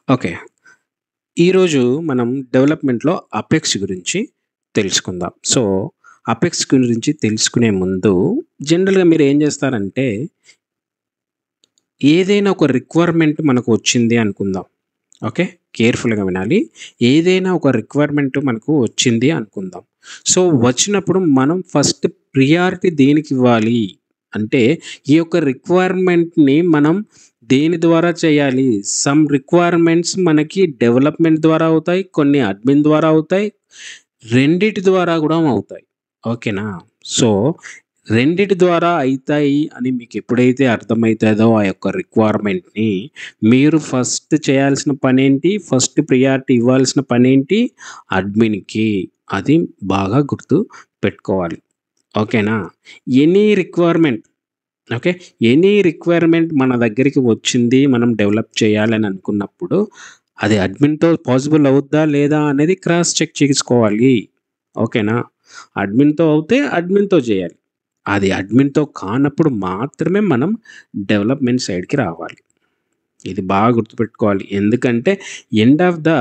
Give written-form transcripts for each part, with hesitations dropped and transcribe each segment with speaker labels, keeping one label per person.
Speaker 1: Okay. ఈరోజు మనం డెవలప్‌మెంట్‌లో అపెక్స్ గురించి తెలుసుకుందాం. సో, అపెక్స్ గురించి తెలుసుకునే ముందు జనరల్‌గా మీరేం జేస్తారంటే, ఏదైనా ఒక రిక్వైర్మెంట్ మనకు వచ్చింది అనుకుందాం. ఓకే. కేర్‌ఫుల్‌గా వినాలి. ఏదైనా ఒక రిక్వైర్మెంట్ మనకు వచ్చింది అనుకుందాం. సో, వచ్చినప్పుడు మనం ఫస్ట్ ప్రియారిటీ దేనికివ్వాలి? అంటే, ఈ యొక్క రిక్వైర్మెంట్‌ని మనం దేని ద్వారా చేయాలి? సమ్ రిక్వైర్మెంట్స్ మనకి డెవలప్‌మెంట్ ద్వారా అవుతాయి. కొన్ని అడ్మిన్ ద్వారా అవుతాయి. రెండిటి ద్వారా గూడా అవుతాయి. ఓకేనా? సో, రెండిటి ద్వారా అయితాయి అని మీకెప్పుడైతే అర్థమైతదో ఆ యొక్క రిక్వైర్మెంట్‌ని, మీరు ఫస్ట్ చేయాల్సిన పనేంటి? ఫస్ట్ ప్రియారిటీ ఇవ్వాల్సిన పనేంటి? అడ్మిన్‌కి. అది బాగా గుర్తు పెట్టుకోవాలి. ఓకేనా? Any requirement okay. Any requirement మన దగ్గరికి వచ్చింది. మనం డెవలప్ చేయాలని అనుకున్నప్పుడు, అది అడ్మిన్‌తో పాసిబుల్ అవుద్దా? లేదా? అనేది క్రాస్ చెక్ చేసుకోవాలి. ఓకేనా? అడ్మిన్‌తో అవుతే అడ్మిన్‌తో చేయాలి. అది అడ్మిన్‌తో కానప్పుడు మాత్రమే మనం డెవలప్‌మెంట్ సైడ్‌కి రావాలి. ఇది బాగా గుర్తుపెట్టుకోవాలి. ఎందుకంటే ఎండ్ ఆఫ్ ద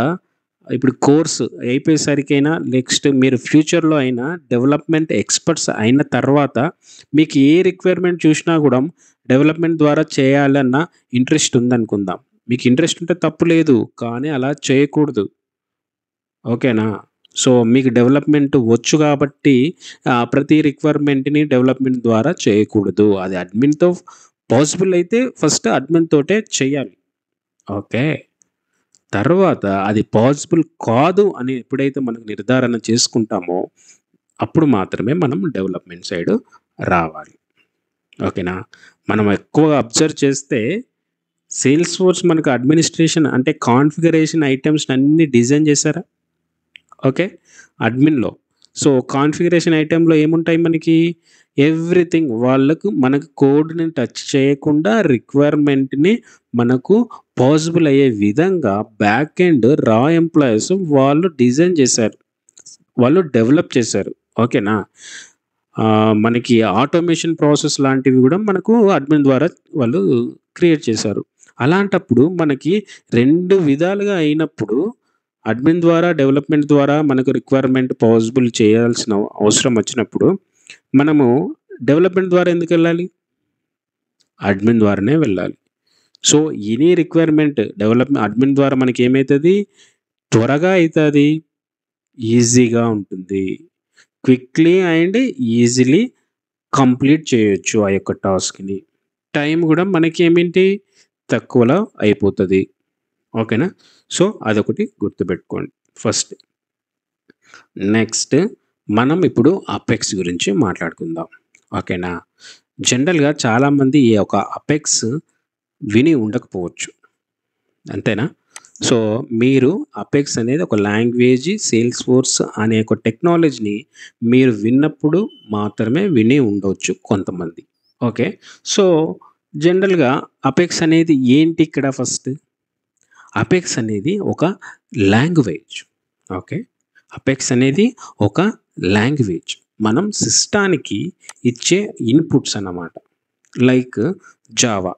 Speaker 1: ఇప్పుడు కోర్స్ అయిపోయేసరికైనా నెక్స్ట్ మీరు ఫ్యూచర్‌లో అయినా డెవలప్‌మెంట్ ఎక్స్‌పర్ట్స్ అయిన తర్వాత మీకు ఏ రిక్వైర్మెంట్ చూసినా గూడా డెవలప్‌మెంట్ ద్వారా చేయాలన్న ఇంట్రెస్ట్ ఉందనుకుందాం. మీకు ఇంట్రెస్ట్ ఉంటే తప్పు లేదు. కానీ అలా చేయకూడదు. ఓకేనా? సో, మీకు డెవలప్‌మెంట్ వచ్చు గాబట్టి ప్రతి రిక్వైర్మెంట్‌ని డెవలప్‌మెంట్ ద్వారా చేయకూడదు. అది అడ్మిన్‌తో పాసిబుల్ అయితే ఫస్ట్ అడ్మిన్ తోటే చేయాలి. ఓకే. తర్వాత అది పాసిబుల్ కాదు అని ఎప్పుడైతే మనం నిర్ధారణ చేసుకుంటామో, అప్పుడు మాత్రమే మనం డెవలప్‌మెంట్ సైడ్ రావాలి. ఓకేనా? మనం ఎక్కువగా అబ్జర్వ్ చేస్తే సేల్స్ ఫోర్స్ మనకు అడ్మినిస్ట్రేషన్ అంటే కాన్ఫిగరేషన్ ఐటెమ్స్‌నన్నీ డిజైన్ చేశారా? ఓకే. అడ్మిన్‌లో. సో, కాన్ఫిగరేషన్ ఐటెమ్‌లో ఏముంటాయి మనకి? ఎవ్రీథింగ్ మనకు కోడ్‌ని టచ్ చేయకుండా రిక్వైర్మెంట్‌ని మనకు పాసిబుల్ అయ్యే విధంగా బ్యాక్ ఎండ్ ఎంప్లాయీస్ వాళ్ళు డిజైన్ చేశారు. వాళ్ళు డెవలప్ చేశారు. ఓకేనా? మనకి ఆటోమేషన్ ప్రాసెస్ లాంటివి గూడా మనకు అడ్మిన్ ద్వారా వాళ్ళు క్రియేట్ చేశారు. అలాంటప్పుడు మనకి 2 విధాలుగా అయినప్పుడు అడ్మిన్ ద్వారా, డెవలప్‌మెంట్ ద్వారా మనకు రిక్వైర్మెంట్ పాసిబుల్ చేయాల్సిన అవసరం వచ్చినప్పుడు, మనము డెవలప్‌మెంట్ ద్వారా ఎందుకెళ్ళాలి? అడ్మిన్ ద్వారానే వెళ్ళాలి. సో, ఎనీ రిక్వైర్మెంట్ అడ్మిన్ ద్వారా మనకేమైతది? త్వరగా అయితది. ఈజీగా ఉంటుంది. క్విక్‌లీ అండ్ ఈజీలీ కంప్లీట్ చేయొచ్చు ఆ యొక్క టాస్క్‌ని. టైం గూడా మనకేమేంటి? తక్కువలో అయిపోతది. ఓకేనా? సో, అదొకటి గుర్తుపెట్టుకోండి ఫస్ట్. నెక్స్ట్ మనం ఇప్పుడు అపెక్స్ గురించి మాట్లాడుకుందాం. ఓకేనా? జనరల్‌గా చాలామంది ఈ యొక్క అపెక్స్ విని ఉండకపోవచ్చు. అంతేనా? సో, మీరు అపెక్స్ అనేది ఒక లాంగ్వేజ్ సేల్స్ ఫోర్స్ అనే ఒక టెక్నాలజీని మీరు విన్నప్పుడు మాత్రమే విని ఉండొచ్చు కొంతమంది. ఓకే. సో, జనరల్‌గా అపెక్స్ అనేది ఏంటి ఇక్కడ ఫస్ట్? అపెక్స్ అనేది ఒక లాంగ్వేజ్. ఓకే. అపెక్స్ అనేది ఒక లాంగ్వేజ్. మనం సిస్టానికి ఇచ్చే ఇన్‌పుట్స్ అన్నమాట. Like Java.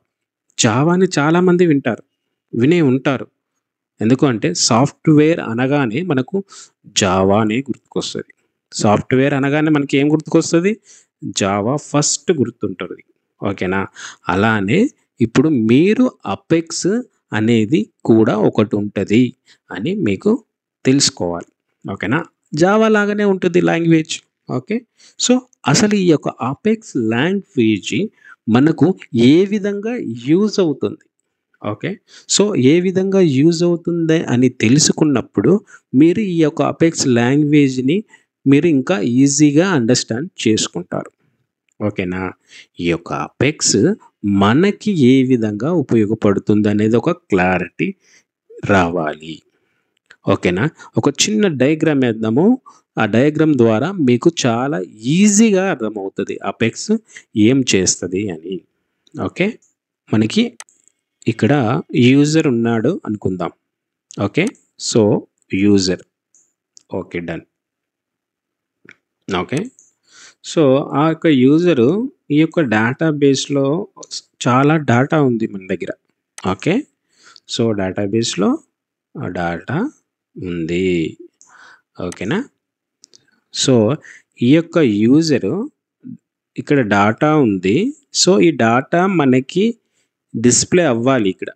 Speaker 1: జావాని చాలామంది వింటారు. వినే ఉంటారు. ఎందుకు అంటే సాఫ్ట్‌వేర్ అనగానే మనకు జావా అనే గుర్తుకొస్తది. సాఫ్ట్‌వేర్ అనగానే మనకేం గుర్తుకొస్తది? Java first గుర్తుంటది. ఓకేనా? అలానే ఇప్పుడు మీరు అపెక్స్ అనేది కూడా ఒకటుంటది అని మీకు తెలుసుకోవాలి. ఓకేనా? జావా లాగానే ఉంటది లాంగ్వేజ్. ఓకే. సో, అసలు ఈ యొక్క అపెక్స్ లాంగ్వేజ్ మనకు ఏ విధంగా యూజ్ అవుతుంది? ఓకే. సో, ఏ విధంగా యూజ్ అవుతుంది అని తెలుసుకున్నప్పుడు, మీరు ఈ యొక్క అపెక్స్ లాంగ్వేజ్‌ని మీరు ఇంకా ఈజీగా అండర్‌స్టాండ్ చేసుకుంటారు. ఓకేనా? ఈ యొక్క అపెక్స్ మనకి ఏ విధంగా ఉపయోగపడుతుందనేది ఒక క్లారిటీ రావాలి. ఓకేనా? ఒక చిన్న డయాగ్రామ్ ఏద్దాము. ఆ డయాగ్రామ్ ద్వారా మీకు చాలా ఈజీగా అర్థమవుతది. అపెక్స్ ఏం చేస్తది అని. ఓకే. మనకి ఇక్కడ యూజర్ ఉన్నాడు అనుకుందాం. Okay. So, user. Okay. Done. Okay. So, ఆ యొక్క యూజరు ఈ యొక్క డేటాబేస్‌లో చాలా డాటా ఉంది మన దగ్గర. ఓకే. సో, డేటాబేస్‌లో డేటా ఉంది. ఓకేనా? సో ఈ యొక్క యూజరు ఇక్కడ డేటా ఉంది. సో ఈ డేటా మనకి డిస్ప్లే అవ్వాలి ఇక్కడ.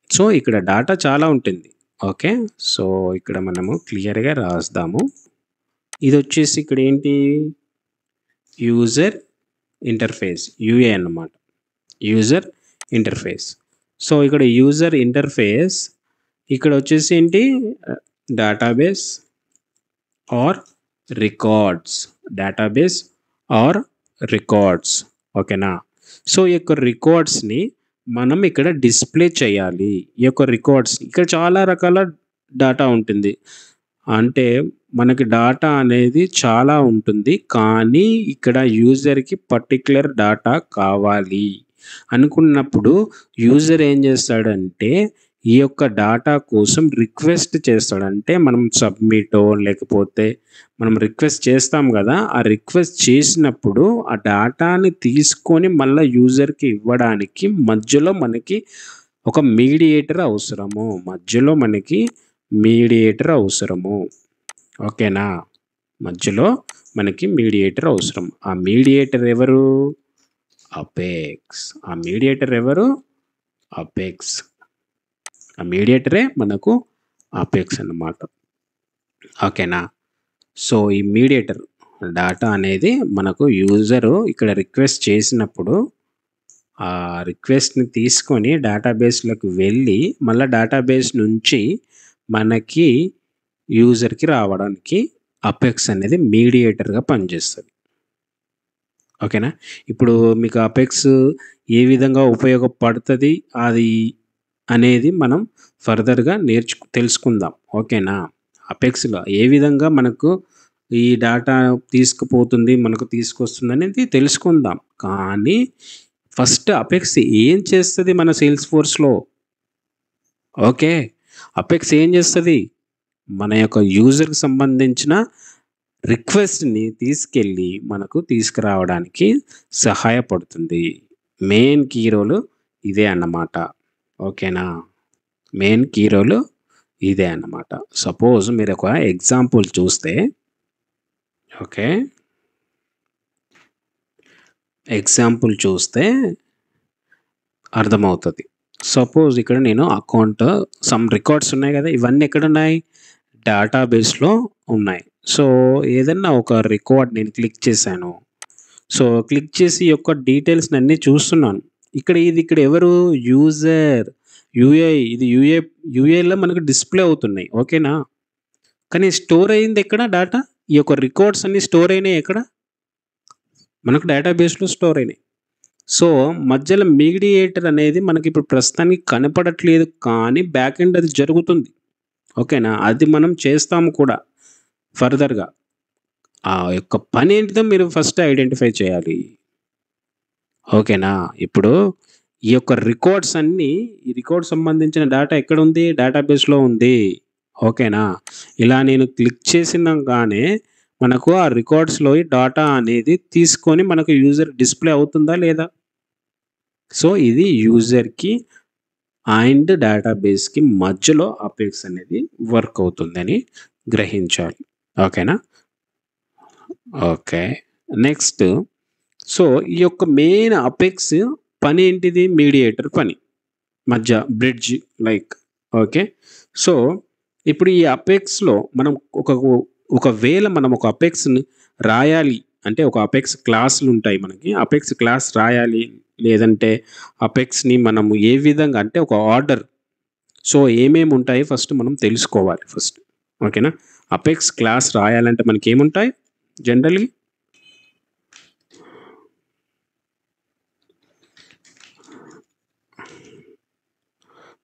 Speaker 1: సో ఇక్కడ డేటా చాలా ఉంటుంది. ఓకే. సో ఇక్కడ మనము క్లియర్‌గా రాద్దాము. ఇదొచ్చేసి ఇక్కడ ఏంటి? యూజర్ ఇంటర్ఫేస్ యూఏ అన్నమాట. User interface. సో ఇక్కడ యూజర్ ఇంటర్ఫేస్ ఇక్కడ వచ్చేసి ఏంటి? Database or records. Database or records. ఓకేనా? సో ఈ యొక్క రికార్డ్స్‌ని మనం ఇక్కడ డిస్ప్లే చేయాలి. ఈ యొక్క రికార్డ్స్ ఇక్కడ చాలా రకాల డేటా ఉంటుంది. అంటే మనకి డేటా అనేది చాలా ఉంటుంది. కానీ ఇక్కడ యూజర్‌కి పర్టిక్యులర్ డేటా కావాలి అనుకున్నప్పుడు యూజర్ ఏం చేస్తాడంటే ఈ యొక్క డేటా కోసం రిక్వెస్ట్ చేస్తాడు. అంటే మనం సబ్మిటో లేకపోతే మనం రిక్వెస్ట్ చేస్తాం కదా! ఆ రిక్వెస్ట్ చేసినప్పుడు ఆ డేటాని తీసుకొని మళ్ళా యూజర్‌కి ఇవ్వడానికి మధ్యలో మనకి ఒక మీడియేటర్ అవసరము. మధ్యలో మనకి మీడియేటర్ అవసరము. ఓకేనా? మధ్యలో మనకి మీడియేటర్ అవసరం. ఆ మీడియేటర్ ఎవరు? అపెక్స్. ఆ మీడియేటర్ ఎవరు? అపెక్స్. ఆ మీడియేటరే మనకు అపెక్స్ అన్నమాట. ఓకేనా? సో ఈ మీడియేటర్ డేటా అనేది మనకు యూజరు ఇక్కడ రిక్వెస్ట్ చేసినప్పుడు ఆ రిక్వెస్ట్‌ని తీసుకొని డేటాబేస్‌లోకి వెళ్ళి మళ్ళా డేటాబేస్ నుంచి మనకి యూజర్‌కి రావడానికి అపెక్స్ అనేది మీడియేటర్‌గా పనిచేస్తది. ఓకేనా? ఇప్పుడు మీకు అపెక్స్ ఏ విధంగా ఉపయోగపడుతది అది అనేది మనం ఫర్దర్‌గా తెలుసుకుందాం. ఓకేనా? అపెక్స్‌లో ఏ విధంగా మనకు ఈ డేటా తీసుకుపోతుంది, మనకు తీసుకొస్తుందనేది తెలుసుకుందాం. కానీ ఫస్ట్ అపెక్స్ ఏం చేస్తది మన సేల్స్ ఫోర్స్‌లో? ఓకే. అపెక్స్ ఏం చేస్తది? మన యొక్క యూజర్‌కి సంబంధించిన రిక్వెస్ట్‌ని తీసుకెళ్ళి మనకు తీసుకురావడానికి సహాయపడుతుంది. మెయిన్ కీ రోల్ ఇదే అన్నమాట. ఓకేనా? మెయిన్ కీ రోల్ ఇదే అన్నమాట. సపోజ్ మీరొక ఎగ్జాంపుల్ చూస్తే ఓకే. ఎగ్జాంపుల్ చూస్తే అర్థమవుతది. సపోజ్ ఇక్కడ నేను అకౌంట్ సమ్ రికార్డ్స్ ఉన్నాయి గదా! ఇవన్నీ ఎక్కడున్నాయి? డేటాబేస్‌లో ఉన్నాయి. సో ఏదన్నా ఒక రికార్డ్ నేను క్లిక్ చేశాను. సో క్లిక్ చేసి ఈ యొక్క డీటెయిల్స్‌నన్నీ చూస్తున్నాను. ఇక్కడ ఎవరు? యూజర్. ఇది యూఏలో మనకు డిస్‌ప్లే అవుతున్నాయి. ఓకేనా? కానీ స్టోర్ అయింది ఎక్కడ డేటా? ఈ యొక్క రికార్డ్స్ అన్నీ స్టోర్ అయినాయి ఎక్కడ? మనకు డేటాబేస్‌లో స్టోర్ అయినాయి. సో మధ్యలో మీడియేటర్ అనేది మనకిప్పుడు ప్రస్తుతానికి కనపడట్లేదు. కానీ బ్యాక్ ఎండ్ అది జరుగుతుంది. ఓకేనా? అది మనం చేస్తాము కూడా ఫర్దర్‌గా. ఆ యొక్క పనేంటిదో మీరు ఫస్ట్ ఐడెంటిఫై చేయాలి. ఓకేనా? ఇప్పుడు ఈ యొక్క రికార్డ్స్ అన్నీ ఈ రికార్డ్ సంబంధించిన డేటా ఎక్కడుంది? డేటాబేస్‌లో ఉంది. ఓకేనా? ఇలా నేను క్లిక్ చేసినంగానే మనకు ఆ రికార్డ్స్‌లో ఈ డేటా అనేది తీసుకొని మనకు యూజర్ డిస్‌ప్లే అవుతుందా? లేదా? సో ఇది యూజర్‌కి అండ్ డేటాబేస్‌కి మధ్యలో అపెక్స్ అనేది వర్క్ అవుతుందని గ్రహించాలి. ఓకేనా? ఓకే. నెక్స్ట్ సో ఈ యొక్క మెయిన్ అపెక్స్ పనేంటిది? మీడియేటర్ పని. మధ్య బ్రిడ్జ్ లైక్. ఓకే. సో ఇప్పుడు ఈ అపెక్స్‌లో మనం ఒకవేళ మనం ఒక అపెక్స్‌ని రాయాలి అంటే ఒక అపెక్స్ క్లాసులుంటాయి మనకి. అపెక్స్ క్లాస్ రాయాలి. లేదంటే అపెక్స్‌ని మనము ఏ విధంగా అంటే ఒక ఆర్డర్. సో ఏమేముంటాయి ఫస్ట్ మనం తెలుసుకోవాలి ఫస్ట్. ఓకేనా? అపెక్స్ క్లాస్ రాయాలంటే మనకేముంటాయి జనరల్లీ?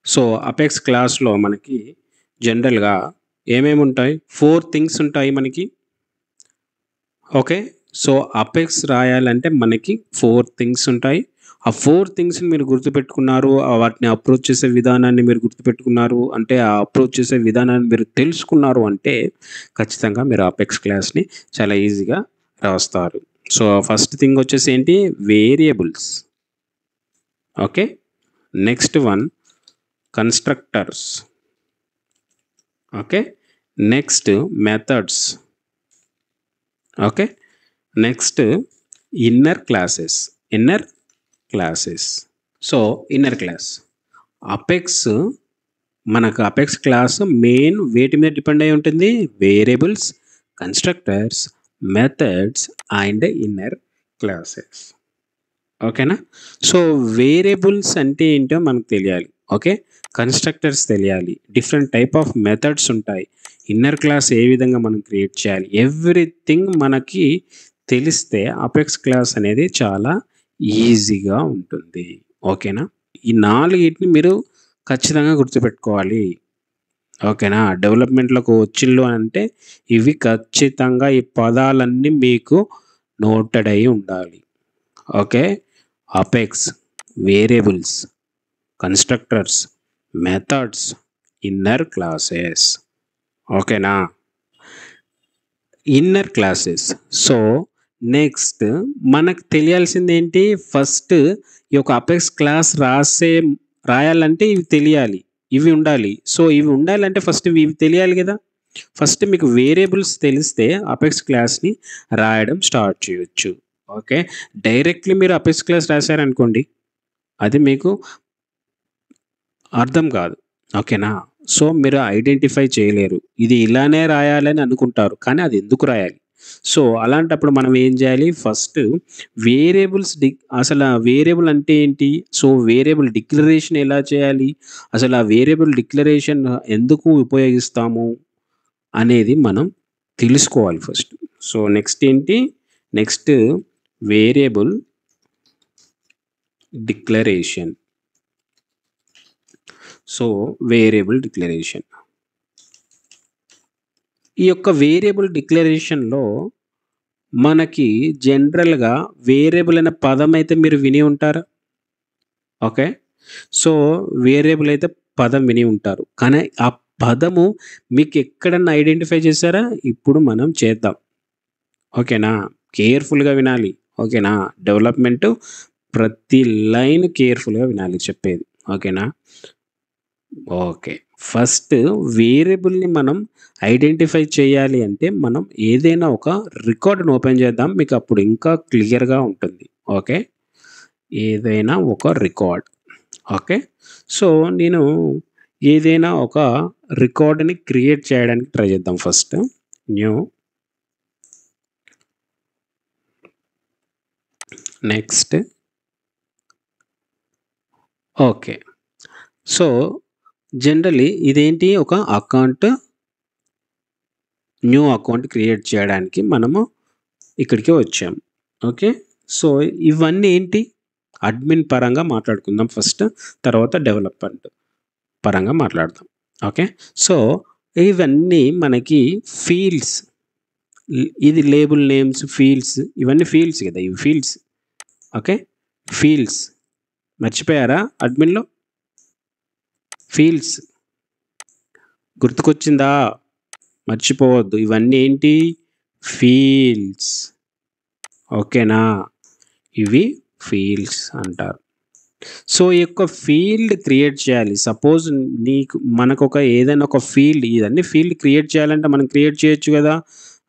Speaker 1: సో అపెక్స్ క్లాస్‌లో మనకి జనరల్‌గా ఏమేముంటాయి? 4 థింగ్స్ ఉంటాయి మనకి. ఓకే. సో అపెక్స్ రాయాలంటే మనకి 4 థింగ్స్ ఉంటాయి. ఆ 4 థింగ్స్‌ని మీరు గుర్తుపెట్టుకున్నారు. వాటిని అప్రోచ్ చేసే విధానాన్ని మీరు గుర్తుపెట్టుకున్నారు. అంటే ఆ అప్రోచ్ చేసే విధానాన్ని మీరు తెలుసుకున్నారు అంటే ఖచ్చితంగా మీరు అపెక్స్ క్లాస్‌ని చాలా ఈజీగా రాస్తారు. సో ఫస్ట్ థింగ్ వచ్చేసి ఏంటి? Variables. Okay. Next one constructors. Okay. Next methods. Okay. Next inner classes. Inner classes. So inner class apex, మనకు అపెక్స్ క్లాస్ మెయిన్ వేటి మీద డిపెండ్ అయి ఉంటుంది? Variables, constructors, methods and inner classes. ఓకేనా? So variables అంటే ఏంటో మనకు తెలియాలి. ఓకే. కన్స్ట్రక్టర్స్ తెలియాలి, డిఫరెంట్ టైప్ ఆఫ్ మెథడ్స్ ఉంటాయి, ఇన్నర్ క్లాస్ ఏ విధంగా మనం క్రియేట్ చేయాలి, ఎవ్రీథింగ్ మనకి తెలిస్తే అపెక్స్ క్లాస్ అనేది చాలా ఈజీగా ఉంటుంది. ఓకేనా? ఈ నాలుగిటిని మీరు ఖచ్చితంగా గుర్తుపెట్టుకోవాలి. ఓకేనా? డెవలప్మెంట్లోకి వచ్చిళ్ళు అంటే ఇవి ఖచ్చితంగా ఈ పదాలన్నీ మీకు నోటెడ్ అయి ఉండాలి. Okay. Apex, variables, constructors, methods, inner classes. ఓకేనా? Inner classes. సో నెక్స్ట్ మనకు తెలియాల్సింది ఏంటి? ఫస్ట్ ఈ యొక్క అపెక్స్ క్లాస్ రాయాలంటే ఇవి తెలియాలి, ఇవి ఉండాలి. సో ఇవి ఉండాలంటే ఫస్ట్ ఇవి తెలియాలి కదా. ఫస్ట్ మీకు వేరియబుల్స్ తెలిస్తే అపెక్స్ క్లాస్ని రాయడం స్టార్ట్ చేయొచ్చు. ఓకే. డైరెక్ట్లీ మీరు అపెక్స్ క్లాస్ రాశారనుకోండి, అది మీకు అర్థం కాదు. ఓకేనా? సో మీరు ఐడెంటిఫై చేయలేరు, ఇది ఇలానే రాయాలని అనుకుంటారు, కానీ అది ఎందుకు రాయాలి? సో అలాంటప్పుడు మనం ఏం చేయాలి? ఫస్ట్ వేరియబుల్స్ అసలు ఆ వేరియబుల్ అంటే ఏంటి? సో వేరియబుల్ డిక్లరేషన్ ఎలా చేయాలి? అసలు ఆ వేరియబుల్ డిక్లరేషన్ ఎందుకు ఉపయోగిస్తాము అనేది మనం తెలుసుకోవాలి ఫస్ట్. సో నెక్స్ట్ ఏంటి? Next variable declaration. So variable declaration, ఈ యొక్క వేరియబుల్ డిక్లరేషన్లో మనకి జనరల్గా వేరియబుల్ అనే పదం అయితే మీరు విని ఉంటారు. ఓకే. సో వేరియబుల్ అయితే పదం విని ఉంటారు, కానీ ఆ పదము మీకు ఎక్కడన్నా ఐడెంటిఫై చేశారా? ఇప్పుడు మనం చేద్దాం. ఓకేనా? కేర్ఫుల్గా వినాలి. ఓకేనా? డెవలప్మెంట్ ప్రతి లైన్ కేర్ఫుల్గా వినాలి చెప్పేది. ఓకేనా? ఓకే. ఫస్ట్ వేరియబుల్ని మనం ఐడెంటిఫై చేయాలి అంటే మనం ఏదైనా ఒక రికార్డ్ని ఓపెన్ చేద్దాం, మీకు అప్పుడు ఇంకా క్లియర్గా ఉంటుంది. ఓకే. ఏదైనా ఒక రికార్డ్. ఓకే. సో నేను ఏదైనా ఒక రికార్డ్ని క్రియేట్ చేయడానికి ట్రై చేద్దాం. First new, next. Okay. So generally ఇదేంటి? ఒక అకౌంట్, న్యూ అకౌంట్ క్రియేట్ చేయడానికి మనము ఇక్కడికి వచ్చాం. ఓకే. సో ఇవన్నీ ఏంటి? అడ్మిన్ పరంగా మాట్లాడుకుందాం ఫస్ట్, తర్వాత డెవలప్మెంట్ పరంగా మాట్లాడదాం. ఓకే. సో ఇవన్నీ మనకి ఫీల్డ్స్, ఇది లేబుల్ నేమ్స్, ఫీల్డ్స్, ఇవన్నీ ఫీల్డ్స్ కదా, ఇవి ఫీల్డ్స్. ఓకే. ఫీల్డ్స్ మర్చిపోయారా? అడ్మిన్లో ఫీల్డ్స్ గుర్తుకొచ్చిందా? మర్చిపోవద్దు, ఇవన్నీ ఏంటి? ఫీల్డ్స్. ఓకేనా? ఇవి ఫీల్డ్స్ అంటారు. సో ఈ యొక్క ఫీల్డ్ క్రియేట్ చేయాలి. సపోజ్ మనకు ఏదైనా ఒక ఫీల్డ్, ఇదన్నీ ఫీల్డ్ క్రియేట్ చేయాలంటే మనం క్రియేట్ చేయొచ్చు కదా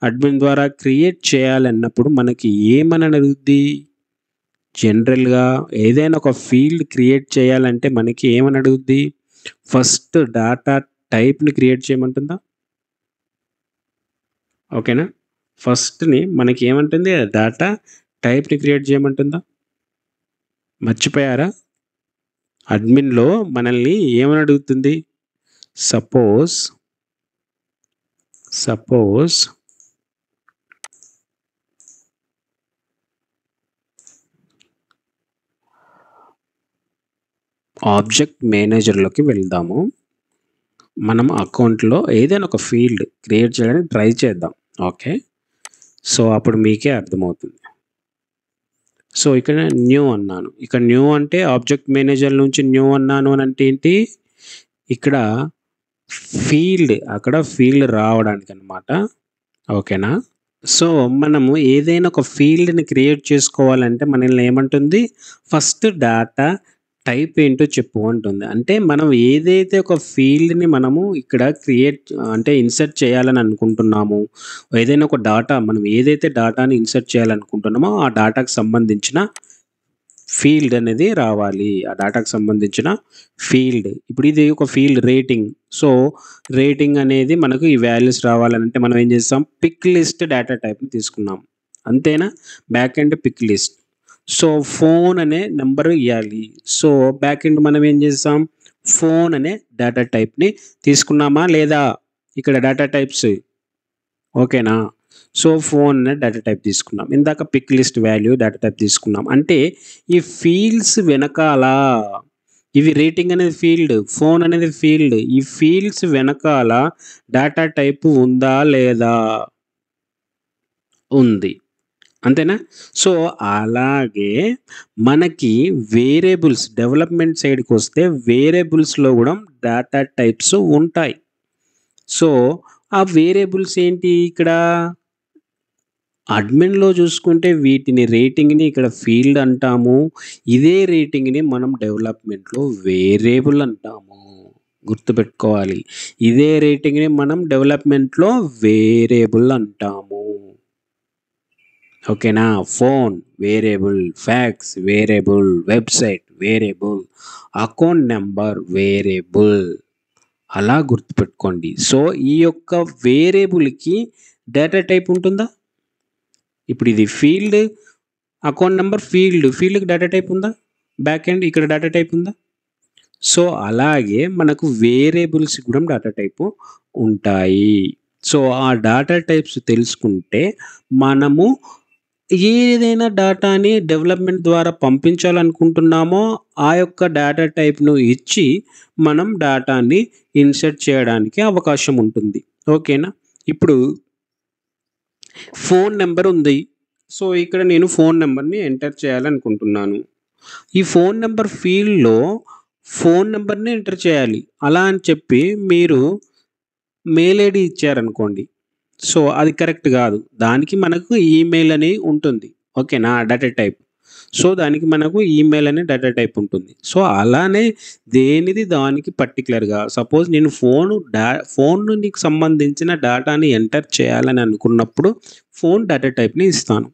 Speaker 1: అడ్మిన్ ద్వారా. క్రియేట్ చేయాలన్నప్పుడు మనకి ఏమని అడుగుద్ది? జనరల్గా ఏదైనా ఒక ఫీల్డ్ క్రియేట్ చేయాలంటే మనకి ఏమని అడుగుద్ది? ఫస్ట్ డేటా టైప్ని క్రియేట్ చేయమంటుందా? ఓకేనా? ఫస్ట్ని మనకి ఏమంటుంది? డేటా టైప్ని క్రియేట్ చేయమంటుందా? మర్చిపోయారా? అడ్మిన్లో మనల్ని ఏమని అడుగుతుంది? సపోజ్ ఆబ్జెక్ట్ మేనేజర్లోకి వెళ్దాము. మనం అకౌంట్లో ఏదైనా ఒక ఫీల్డ్ క్రియేట్ చేయడానికి ట్రై చేద్దాం. ఓకే. సో అప్పుడు మీకే అర్థమవుతుంది. సో ఇక్కడ న్యూ అన్నాను, ఇక్కడ న్యూ అంటే ఆబ్జెక్ట్ మేనేజర్ నుంచి న్యూ అన్నాను అని అంటే ఏంటి? ఇక్కడ ఫీల్డ్, అక్కడ ఫీల్డ్ రావడానికి అనమాట. ఓకేనా? సో మనము ఏదైనా ఒక ఫీల్డ్ని క్రియేట్ చేసుకోవాలంటే మనల్ని ఏమంటుంది? ఫస్ట్ డేటా టైప్ ఏంటో చెప్పు అంటుంది. అంటే మనం ఏదైతే ఒక ఫీల్డ్‌ని మనము ఇక్కడ అంటే ఇన్సర్ట్ చేయాలని అనుకుంటున్నామో, ఏదైనా ఒక డాటా మనం ఏదైతే డాటాని ఇన్సర్ట్ చేయాలనుకుంటున్నామో, ఆ డాటాకు సంబంధించిన ఫీల్డ్ అనేది రావాలి. ఆ డాటాకు సంబంధించిన ఫీల్డ్. ఇప్పుడు ఇది ఒక ఫీల్డ్ రేటింగ్. సో, రేటింగ్ అనేది మనకు ఈ వాల్యూస్ రావాలంటే మనం ఏం చేస్తాం? పిక్ లిస్ట్ డేటా టైప్‌ని తీసుకున్నాం. అంతేనా? Back end pick list. So, phone అనే నంబర్ ఇయ్యాలి. సో, బ్యాక్ ఎండ్ మనం ఏం చేస్తాం? ఫోన్ అనే డేటా టైప్‌ని తీసుకున్నామా లేదా? ఇక్కడ డేటా టైప్స్ ఓకేనా? సో, ఫోన్ అనే డేటా టైప్ తీసుకున్నాం. ఇందాక pick list value data type తీసుకున్నాం. అంటే ఈ ఫీల్డ్స్ వెనకాల ఇవి రేటింగ్ అనేది ఫీల్డ్, ఫోన్ అనేది ఫీల్డ్. ఈ ఫీల్డ్స్ వెనకాల డేటా టైప్ ఉందా లేదా? ఉంది. అంతేనా? సో, అలాగే మనకి వేరియబుల్స్ డెవలప్‌మెంట్ సైడ్‌కొస్తే వేరియబుల్స్‌లో గూడా డేటా టైప్స్ ఉంటాయి. సో, ఆ వేరియబుల్స్ ఏంటి ఇక్కడ? అడ్మిన్‌లో చూసుకుంటే వీటిని రేటింగ్‌ని ఇక్కడ ఫీల్డ్ అంటాము. ఇదే రేటింగ్‌ని మనం డెవలప్‌మెంట్‌లో వేరియబుల్ అంటాము. గుర్తుపెట్టుకోవాలి. ఇదే రేటింగ్‌ని మనం డెవలప్‌మెంట్‌లో వేరియబుల్ అంటాము. ఓకేనా? Phone variable, fax variable, website variable, account number variable. అలా గుర్తుపెట్టుకోండి. సో, ఈ యొక్క వేరియబుల్‌కి డేటా టైప్ ఉంటుందా? ఇప్పుడు ఇది ఫీల్డ్, అకౌంట్ నంబర్ ఫీల్డ్. ఫీల్డ్‌కి డేటా టైప్ ఉందా? బ్యాక్ ఎండ్ ఇక్కడ డేటా టైప్ ఉందా? సో, అలాగే మనకు వేరియబుల్స్‌కి కూడా డేటా టైపు ఉంటాయి. సో, ఆ డేటా టైప్స్ తెలుసుకుంటే మనము ఏదైనా డేటాని డెవలప్‌మెంట్ ద్వారా పంపించాలనుకుంటున్నామో, ఆ యొక్క డేటా టైప్‌ను ఇచ్చి మనం డేటాని ఇన్సర్ట్ చేయడానికి అవకాశం ఉంటుంది. ఓకేనా? ఇప్పుడు ఫోన్ నంబర్ ఉంది. సో, ఇక్కడ నేను ఫోన్ నంబర్‌ని ఎంటర్ చేయాలనుకుంటున్నాను. ఈ ఫోన్ నంబర్ ఫీల్డ్‌లో ఫోన్ నంబర్‌ని ఎంటర్ చేయాలి. అలా అని చెప్పి మీరు మెయిల్ ఐడీ ఇచ్చారనుకోండి. సో, అది కరెక్ట్ గాదు. దానికి మనకు ఈమెయిల్ అని ఉంటుంది. ఓకేనా? Data type. సో, దానికి మనకు ఈమెయిల్ అనే డేటా టైప్ ఉంటుంది. సో, అలానే దేనిది దానికి పర్టిక్యులర్‌గా సపోజ్ నేను ఫోనుకి సంబంధించిన డేటాని ఎంటర్ చేయాలని అనుకున్నప్పుడు ఫోన్ డేటా టైప్‌ని ఇస్తాను.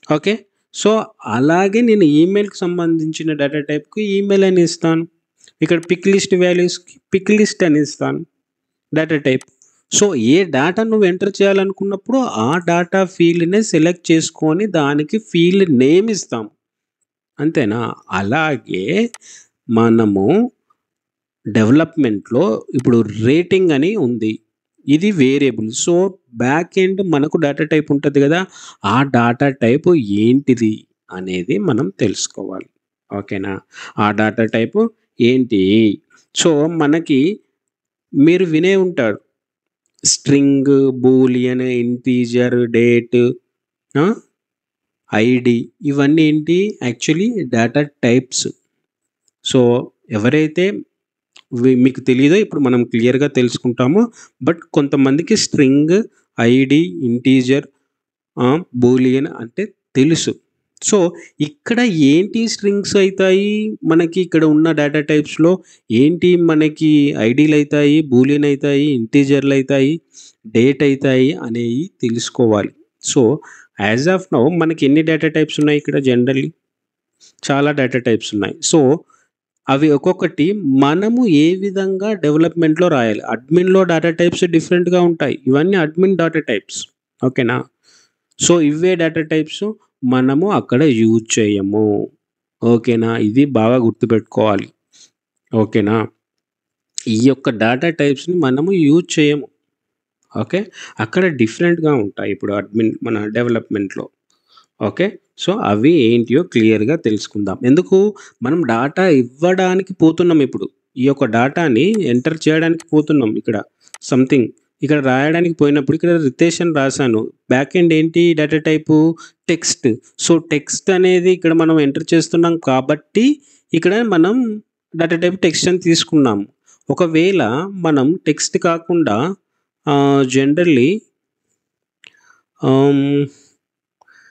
Speaker 1: ఓకే. సో, అలాగే నేను ఈమెయిల్‌కి సంబంధించిన డేటా టైప్‌కి ఈమెయిల్ అని ఇస్తాను. ఇక్కడ పిక్ లిస్ట్ వాల్యూస్‌కి పిక్ లిస్ట్ అని ఇస్తాను డేటా టైప్. సో, ఏ డేటా నువ్వు ఎంటర్ చేయాలనుకున్నప్పుడు ఆ డేటా ఫీల్డ్‌ని సెలెక్ట్ చేసుకొని దానికి ఫీల్డ్ నేమ్ ఇస్తాం. అంతేనా? అలాగే మనము డెవలప్‌మెంట్‌లో ఇప్పుడు రేటింగ్ అని ఉంది. ఇది వేరియబుల్. సో, బ్యాక్ ఎండ్ మనకు డేటా టైప్ ఉంటది గదా! ఆ డేటా టైప్ ఏంటిది అనేది మనం తెలుసుకోవాలి. ఓకేనా? ఆ డేటా టైప్ ఏంటి? సో, మనకి మీరు వినే ఉంటారు. స్ట్రింగ్, బూలియన్, ఇంటీజర్, డేట్, ఆ! ఐడీ ఇవన్నీ ఏంటి? Actually data types. సో, ఎవరైతే మీకు తెలీదో ఇప్పుడు మనం క్లియర్‌గా తెలుసుకుంటాము. బట్ కొంతమందికి స్ట్రింగ్, ఐడీ, ఇంటీజర్, బూలియన్ అంటే తెలుసు. సో, ఇక్కడ ఏంటి స్ట్రింగ్స్ అయితాయి? మనకి ఇక్కడ ఉన్న డేటా టైప్స్‌లో ఏంటి మనకి ఐడీలయితాయి, బూలియన్ అయితాయి, ఇంటీజర్‌లయితాయి, డేట్ అయితాయి అనేయి తెలుసుకోవాలి. సో, యాస్ ఆఫ్ నౌ మనకి ఎన్ని డేటా టైప్స్ ఉన్నాయి ఇక్కడ జనరల్లీ? చాలా డేటా టైప్స్ ఉన్నాయి. సో, అవి ఒక్కొక్కటి మనము ఏ విధంగా డెవలప్‌మెంట్‌లో రాయాలి. అడ్మిన్‌లో డేటా టైప్స్ డిఫరెంట్‌గా ఉంటాయి. ఇవన్నీ అడ్మిన్ డేటా టైప్స్. ఓకేనా? సో, ఇవే డేటా టైప్స్ మనము అక్కడ యూజ్ చేయము. ఓకేనా? ఇది బాగా గుర్తుపెట్టుకోవాలి. ఓకేనా? ఈ యొక్క డేటా టైప్స్‌ని మనము యూజ్ చేయము. ఓకే. అక్కడ డిఫరెంట్‌గా ఉంటాయి. ఇప్పుడు మన డెవలప్‌మెంట్‌లో. ఓకే. సో, అవి ఏంటియో క్లియర్‌గా తెలుసుకుందాం. ఎందుకు? మనం డాటా ఇవ్వడానికి పోతున్నాం ఇప్పుడు. ఈ యొక్క డాటాని ఎంటర్ చేయడానికి పోతున్నాం ఇక్కడ. సంథింగ్ ఇక్కడ రాయడానికి పోయినప్పుడు ఇక్కడ రితేష్ అని రాసాను. బ్యాక్ ఎండ్ ఏంటి data type? Text. So, text అనేది ఇక్కడ మనం ఎంటర్ చేస్తున్నాం కాబట్టి ఇక్కడ మనం డేటా టైప్ టెక్స్ట్ అని తీసుకున్నాము. ఒకవేళ మనం టెక్స్ట్ కాకుండా జనరల్లీ ఆహ్,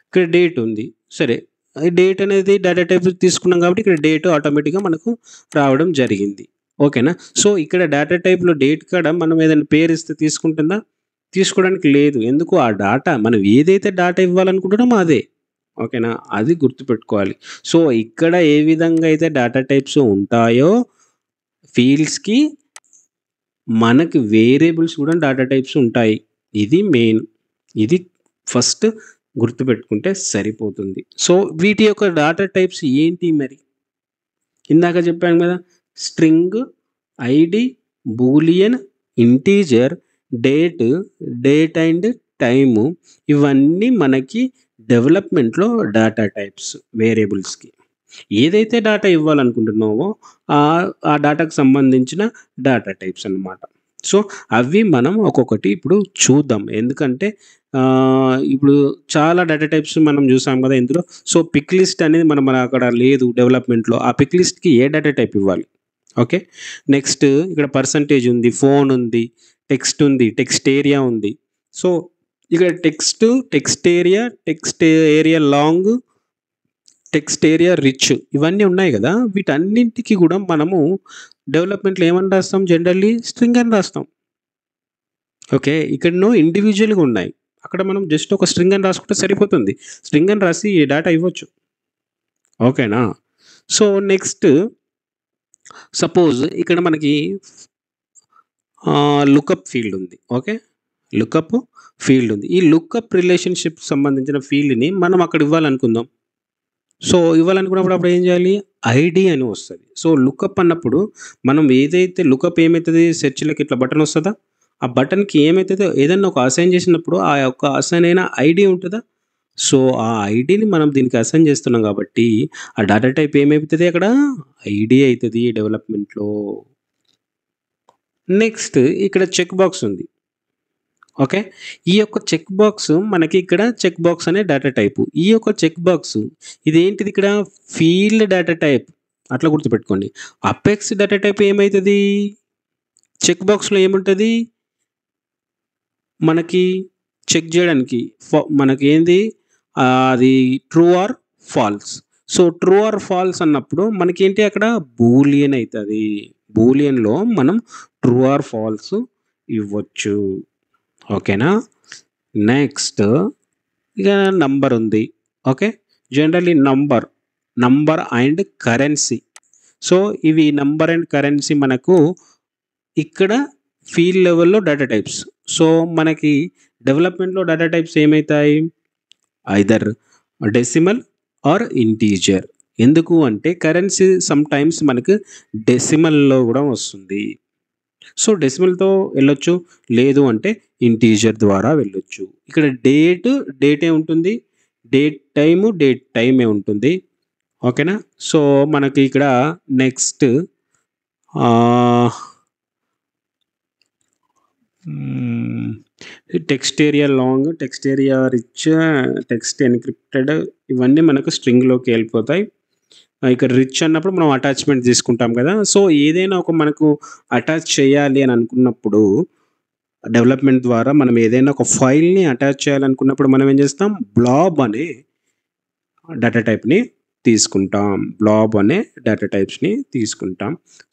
Speaker 1: ఇక్కడ డేట్ ఉంది. సరే. డేట్ అనేది డేటా టైప్ తీసుకున్నాం కాబట్టి ఇక్కడ డేట్ ఆటోమేటిక్గా మనకు రావడం జరిగింది. ఓకేనా. సో ఇక్కడ డేటా టైప్లో డేట్ కాడ మనం ఏదైనా పేరు ఇస్తే తీసుకుంటుందా? తీసుకోవడానికి లేదు. ఎందుకు? ఆ డాటా మనం ఏదైతే డాటా ఇవ్వాలనుకుంటున్నామో అదే. ఓకేనా. అది గుర్తుపెట్టుకోవాలి. సో ఇక్కడ ఏ విధంగా అయితే డేటా టైప్స్ ఉంటాయో ఫీల్డ్స్కి మనకి వేరియబుల్స్ కూడా డేటా టైప్స్ ఉంటాయి. ఇది మెయిన్. ఇది ఫస్ట్ గుర్తుపెట్టుకుంటే సరిపోతుంది. సో వీటి యొక్క డేటా టైప్స్ ఏంటి మరి? ఇందాక చెప్పాను కదా, string, ID, Boolean, integer, date, date and time, ఇవన్నీ మనకి డెవలప్మెంట్లో డేటా టైప్స్ వేరియబుల్స్కి. ఏదైతే డేటా ఇవ్వాలనుకుంటున్నామో ఆ డేటాకు సంబంధించిన డేటా టైప్స్ అన్నమాట. సో అవి మనం ఒక్కొక్కటి ఇప్పుడు చూద్దాం. ఎందుకంటే ఇప్పుడు చాలా డేటా టైప్స్ మనం చూసాం కదా ఇందులో. సో పిక్ లిస్ట్ అనేది మన అక్కడ లేదు డెవలప్మెంట్లో. ఆ పిక్ లిస్ట్కి ఏ డేటా టైప్ ఇవ్వాలి? ఓకే. నెక్స్ట్ ఇక్కడ పర్సంటేజ్ ఉంది, ఫోన్ ఉంది, టెక్స్ట్ ఉంది, టెక్స్ట్ ఏరియా ఉంది. సో ఇక్కడ text area long, text area rich, ఇవన్నీ ఉన్నాయి కదా. వీటన్నింటికి కూడా మనము డెవలప్మెంట్లో ఏమని రాస్తాం? జనరల్లీ స్ట్రింగ్ అని రాస్తాం. ఓకే. ఇక్కడ ఇండివిజువల్గా ఉన్నాయి. అక్కడ మనం జస్ట్ ఒక స్ట్రింగ్ అని రాసుకుంటే సరిపోతుంది. స్ట్రింగ్ అని రాసి డేటా ఇవ్వచ్చు. ఓకేనా. సో నెక్స్ట్ సపోజ్ ఇక్కడ మనకి లుకప్ ఫీల్డ్ ఉంది. ఓకే. లుకప్ ఫీల్డ్ ఉంది. ఈ లుకప్ రిలేషన్షిప్ సంబంధించిన ఫీల్డ్ని మనం అక్కడ ఇవ్వాలనుకుందాం. సో ఇవ్వాలనుకున్నప్పుడు అప్పుడు ఏం చేయాలి? ఐడి అని వస్తుంది. సో లుకప్ అన్నప్పుడు మనం ఏదైతే లుకప్ ఏమవుతుంది? సెర్చ్లోకి ఇట్లా బటన్ వస్తుందా? ఆ బటన్కి ఏమవుతుందో ఏదన్నా ఒక అసైన్ చేసినప్పుడు ఆ యొక్క అసైన్ అయిన ఐడి ఉంటుందా? సో ఆ ఐడిని మనం దీనికి అసైన్ చేస్తున్నాం కాబట్టి ఆ డేటా టైప్ ఏమవుతుంది అక్కడ? ఐడి అవుతుంది డెవలప్మెంట్లో. నెక్స్ట్ ఇక్కడ చెక్ బాక్స్ ఉంది. ఓకే. ఈ యొక్క చెక్ బాక్స్ మనకి ఇక్కడ చెక్ బాక్స్ అనే డేటా టైపు. ఈ యొక్క చెక్ బాక్స్ ఇదేంటిది? ఇక్కడ ఫీల్డ్ డేటా టైప్. అట్లా గుర్తుపెట్టుకోండి. అపెక్స్ డేటా టైప్ ఏమవుతుంది? చెక్ బాక్స్లో ఏముంటుంది? మనకి చెక్ చేయడానికి మనకి ఏంది అది true or false. So true or false అన్నప్పుడు మనకేంటి అక్కడ బూలియన్ అవుతుంది. బూలియన్లో మనం ట్రూ ఆర్ ఫాల్స్ ఇవ్వచ్చు. ఓకేనా. నెక్స్ట్ ఇక నంబర్ ఉంది. Okay. Generally number and currency. So ఇవి నంబర్ అండ్ కరెన్సీ మనకు ఇక్కడ ఫీల్డ్ లెవెల్లో డేటా టైప్స్. సో మనకి డెవలప్మెంట్లో డేటా టైప్స్ ఏమవుతాయి? Either decimal or integer. ఎందుకు అంటే కరెన్సీ సమ్ టైమ్స్ మనకు డెసిమల్లో కూడా వస్తుంది. సో డెసిమల్తో వెళ్ళొచ్చు, లేదు అంటే ఇంటీజర్ ద్వారా వెళ్ళొచ్చు. ఇక్కడ డేటే ఉంటుంది, డేట్ టైమే ఉంటుంది. ఓకేనా. సో మనకి ఇక్కడ next text area long, text area rich, text encrypted, ఇవన్నీ మనకు స్ట్రింగ్లోకి వెళ్ళిపోతాయి. ఇక్కడ రిచ్ అన్నప్పుడు మనం అటాచ్మెంట్ తీసుకుంటాం కదా. సో ఏదైనా ఒక మనకు అటాచ్ చేయాలి అని అనుకున్నప్పుడు డెవలప్మెంట్ ద్వారా మనం ఏదైనా ఒక ఫైల్ని అటాచ్ చేయాలనుకున్నప్పుడు మనం ఏం చేస్తాం? బ్లాబ్ అనే డేటా టైప్ని తీసుకుంటాం.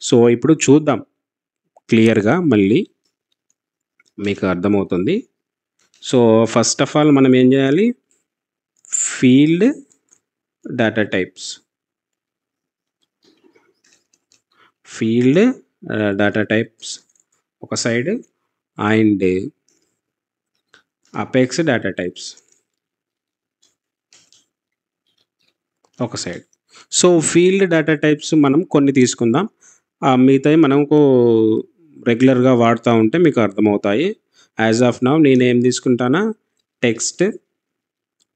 Speaker 1: సో ఇప్పుడు చూద్దాం క్లియర్గా, మళ్ళీ మీకు అర్థమవుతుంది. సో ఫస్ట్ ఆఫ్ ఆల్ మనం ఏం చేయాలి? ఫీల్డ్ డేటా టైప్స్ ఒక side and apex data types ఒక side. So field data types మనం కొన్ని తీసుకుందాం. మిగతాయి మనకు రెగ్యులర్గా వాడుతూ ఉంటే మీకు అర్థమవుతాయి. యాజ్ ఆఫ్ నౌ నేనేం తీసుకుంటానా?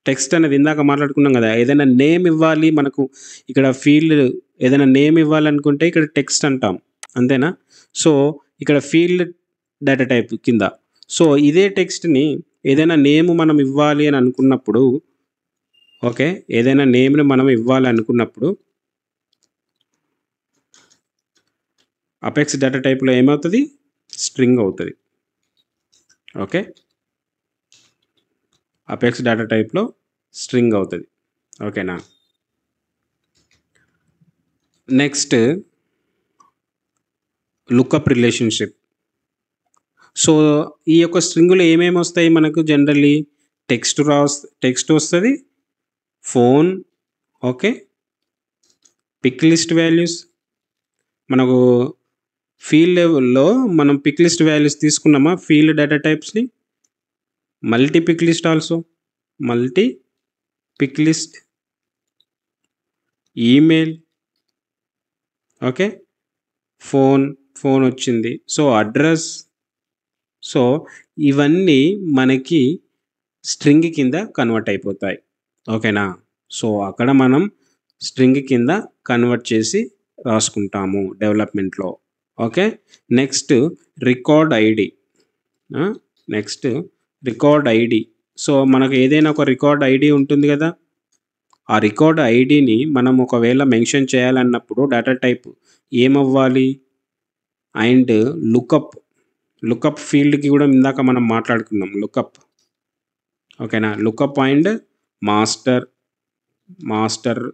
Speaker 1: టెక్స్ట్ అనేది ఇందాక మాట్లాడుకున్నాం కదా. ఏదైనా నేమ్ ఇవ్వాలి మనకు, ఇక్కడ ఫీల్డ్ ఏదైనా నేమ్ ఇవ్వాలనుకుంటే ఇక్కడ టెక్స్ట్ అంటాం, అంతేనా? సో ఇక్కడ ఫీల్డ్ డేటా టైప్ కింద. సో ఇదే టెక్స్ట్ని ఏదైనా నేమ్ మనం ఇవ్వాలి అని అనుకున్నప్పుడు, ఓకే, ఏదైనా నేమ్ని మనం ఇవ్వాలి అనుకున్నప్పుడు అపెక్స్ డేటా టైప్లో ఏమవుతుంది? స్ట్రింగ్ అవుతుంది. ఓకే. అపెక్స్ డేటా టైప్లో స్ట్రింగ్ అవుతుంది. ఓకేనా. Next lookup relationship. సో ఈ యొక్క స్ట్రింగ్లో ఏమేమి వస్తాయి మనకు? జనరల్లీ టెక్స్ట్ వస్తుంది, phone, okay, pick list values. మనకు ఫీల్డ్ లెవెల్లో మనం పిక్ లిస్ట్ వాల్యూస్ తీసుకున్నామా ఫీల్డ్ డేటా టైప్స్ని? Multi pick list also, multi pick list, email, okay, phone వచ్చింది. So address. సో ఇవన్నీ మనకి స్ట్రింగ్ కింద కన్వర్ట్ అయిపోతాయి, ఓకేనా? సో అక్కడ మనం స్ట్రింగ్ కింద కన్వర్ట్ చేసి రాసుకుంటాము డెవలప్మెంట్లో, okay. Next record ID. So మనకు ఏదైనా ఒక రికార్డ్ ఐడి ఉంటుంది కదా, ఆ రికార్డ్ ఐడిని మనం ఒకవేళ మెన్షన్ చేయాలన్నప్పుడు డేటా టైప్ ఏమవ్వాలి? అండ్ లుకప్ ఫీల్డ్కి కూడా ఇందాక మనం మాట్లాడుకున్నాం లుకప్, ఓకేనా? Lookup and master.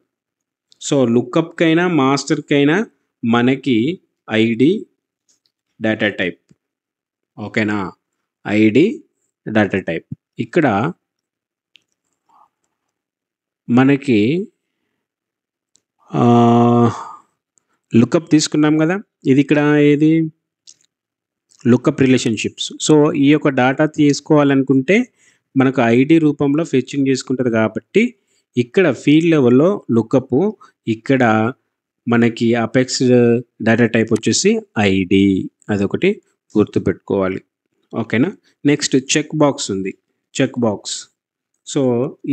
Speaker 1: సో లుకప్కైనా మాస్టర్కైనా మనకి ఐడి డేటా టైప్, ఓకేనా? ID data type. ఇక్కడ మనకి లుకప్ తీసుకున్నాం కదా, ఇది ఇక్కడ ఏది లుకప్ రిలేషన్షిప్స్. సో ఈ యొక్క డేటా తీసుకోవాలనుకుంటే మనకు ఐడి రూపంలో ఫెచ్చింగ్ చేసుకుంటుంది కాబట్టి ఇక్కడ ఫీల్డ్ లెవెల్లో లుకప్, ఇక్కడ మనకి అపెక్స్ డేటా టైప్ వచ్చేసి ఐడి. అదొకటి గుర్తుపెట్టుకోవాలి, ఓకేనా? నెక్స్ట్ చెక్ బాక్స్ ఉంది, చెక్ బాక్స్. సో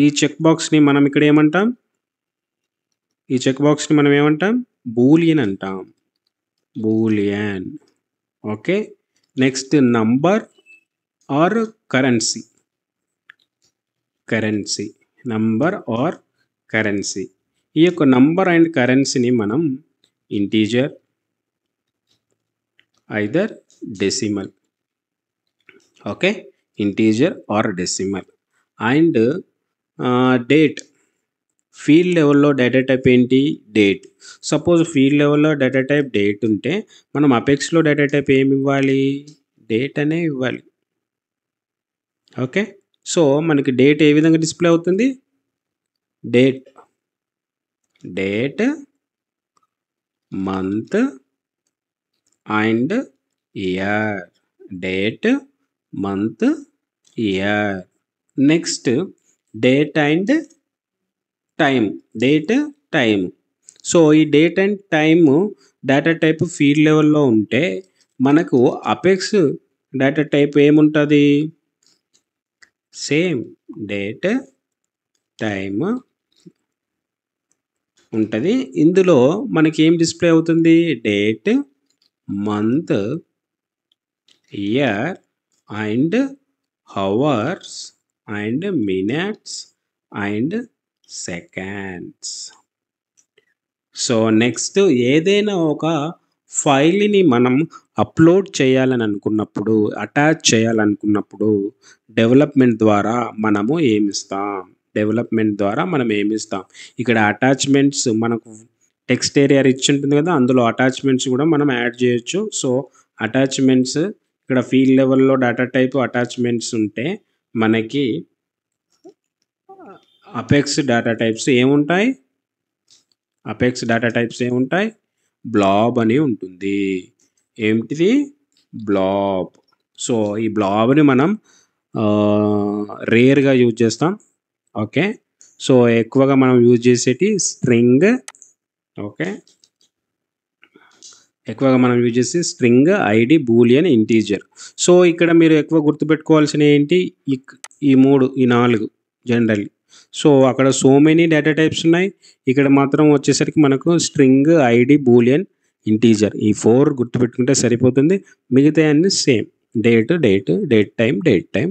Speaker 1: ఈ చెక్ బాక్స్ని మనం ఇక్కడ ఏమంటాం? ఈ చెక్ బాక్స్ని మనం ఏమంటాం? బూలియన్ అంటాం, Boolean, okay. Next number or currency, number or currency. ఈ యొక్క నంబర్ అండ్ కరెన్సీని మనం integer, either decimal, okay, integer or decimal. And date. Field లెవెల్లో డేటా టైప్ ఏంటి? డేట్. సపోజ్ ఫీల్డ్ లెవెల్లో డేటా టైప్ డేట్ ఉంటే మనం అపెక్స్లో డేటా టైప్ ఏమి ఇవ్వాలి? డేట్ అనే ఇవ్వాలి, ఓకే. సో మనకి డేట్ ఏ విధంగా డిస్ప్లే అవుతుంది? Date, month and year, date, month, year. Next date and time. So ఈ date and time data type field లెవెల్లో ఉంటే మనకు అపెక్స్ డేటా టైప్ ఏముంటుంది? సేమ్ డేట్, టైమ్ ఉంటుంది. ఇందులో మనకి ఏం డిస్ప్లే అవుతుంది? Date, month, year and hours and minutes and seconds. So next ఏదైనా ఒక ఫైల్ని మనం అప్లోడ్ చేయాలని అనుకున్నప్పుడు, అటాచ్ చేయాలనుకున్నప్పుడు డెవలప్మెంట్ ద్వారా మనము ఏమిస్తాం? ఇక్కడ అటాచ్మెంట్స్ మనకు టెక్స్ట్ ఏరియా రిచ్ ఉంటుంది కదా, అందులో అటాచ్మెంట్స్ కూడా మనం యాడ్ చేయొచ్చు. సో అటాచ్మెంట్స్ ఇక్కడ ఫీల్డ్ లెవెల్లో డేటా టైప్ అటాచ్మెంట్స్ ఉంటే మనకి అపెక్స్ డేటా టైప్స్ ఏముంటాయి? బ్లాబ్ అని ఉంటుంది. ఏమిటిది? బ్లాబ్. సో ఈ బ్లాబ్ని మనం రేర్గా యూజ్ చేస్తాం, ఓకే. సో ఎక్కువగా మనం యూజ్ చేసేటి స్ట్రింగ్, ఓకే. ఎక్కువగా మనం యూజ్ చేసే string, ID, Boolean, integer. So ఇక్కడ మీరు ఎక్కువ గుర్తుపెట్టుకోవాల్సిన ఏంటి? ఈ 4 జనరల్లీ. సో అక్కడ సో మెనీ డేటా టైప్స్ ఉన్నాయి, ఇక్కడ మాత్రం వచ్చేసరికి మనకు స్ట్రింగ్, ఐడి, బూలియన్, ఇంటీజర్, ఈ 4 గుర్తుపెట్టుకుంటే సరిపోతుంది. మిగతా అన్ని సేమ్, డేట్ టైం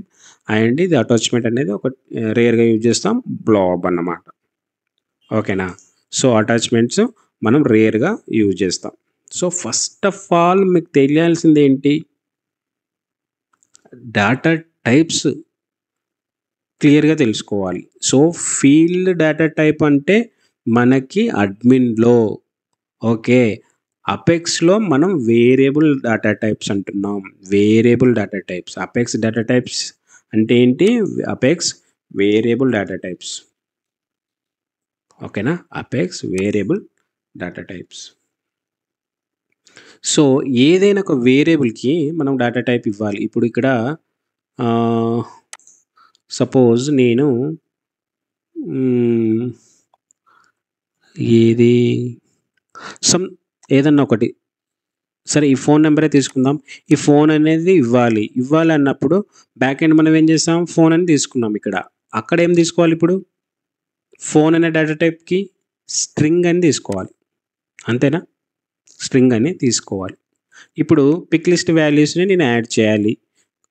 Speaker 1: అండ్ ఇది అటాచ్మెంట్ అనేది ఒక రేర్గా యూజ్ చేస్తాం, బ్లాబ్ అన్నమాట, ఓకేనా? సో అటాచ్మెంట్స్ మనం రేర్గా యూజ్ చేస్తాం. సో ఫస్ట్ ఆఫ్ ఆల్ మీకు తెలియాల్సింది ఏంటి? డేటా టైప్స్ క్లియర్గా తెలుసుకోవాలి. సో ఫీల్డ్ డేటా టైప్ అంటే మనకి అడ్మిన్లో ఓకే. అపెక్స్‌లో మనం వేరియబుల్ డేటా టైప్స్ అంటున్నాం. Variable data types. Apex data types అంటే ఏంటి? Apex variable data types. ఓకేనా? Apex variable data types. So, ఏదైనా ఒక వేరియబుల్‌కి మనం డేటా టైప్ ఇవ్వాలి. ఇప్పుడు ఇక్కడ ఆహ్, సపోజ్ నేను హ్మ్. ఏది సమ్ ఏదన్నా ఒకటి సరే ఈ ఫోన్ నంబరే తీసుకుందాం. ఈ ఫోన్ అనేది ఇవ్వాలి. ఇవ్వాలి అన్నప్పుడు బ్యాక్ ఎండ్ మనం ఏం చేసాం? ఫోన్ అని తీసుకున్నాం ఇక్కడ. అక్కడ ఏం తీసుకోవాలి ఇప్పుడు? ఫోన్ అనే డేటా టైప్‌కి స్ట్రింగ్ అని తీసుకోవాలి. అంతేనా? స్ట్రింగ్ అని తీసుకోవాలి. ఇప్పుడు పిక్ లిస్ట్ వాల్యూస్‌ని నేను యాడ్ చేయాలి.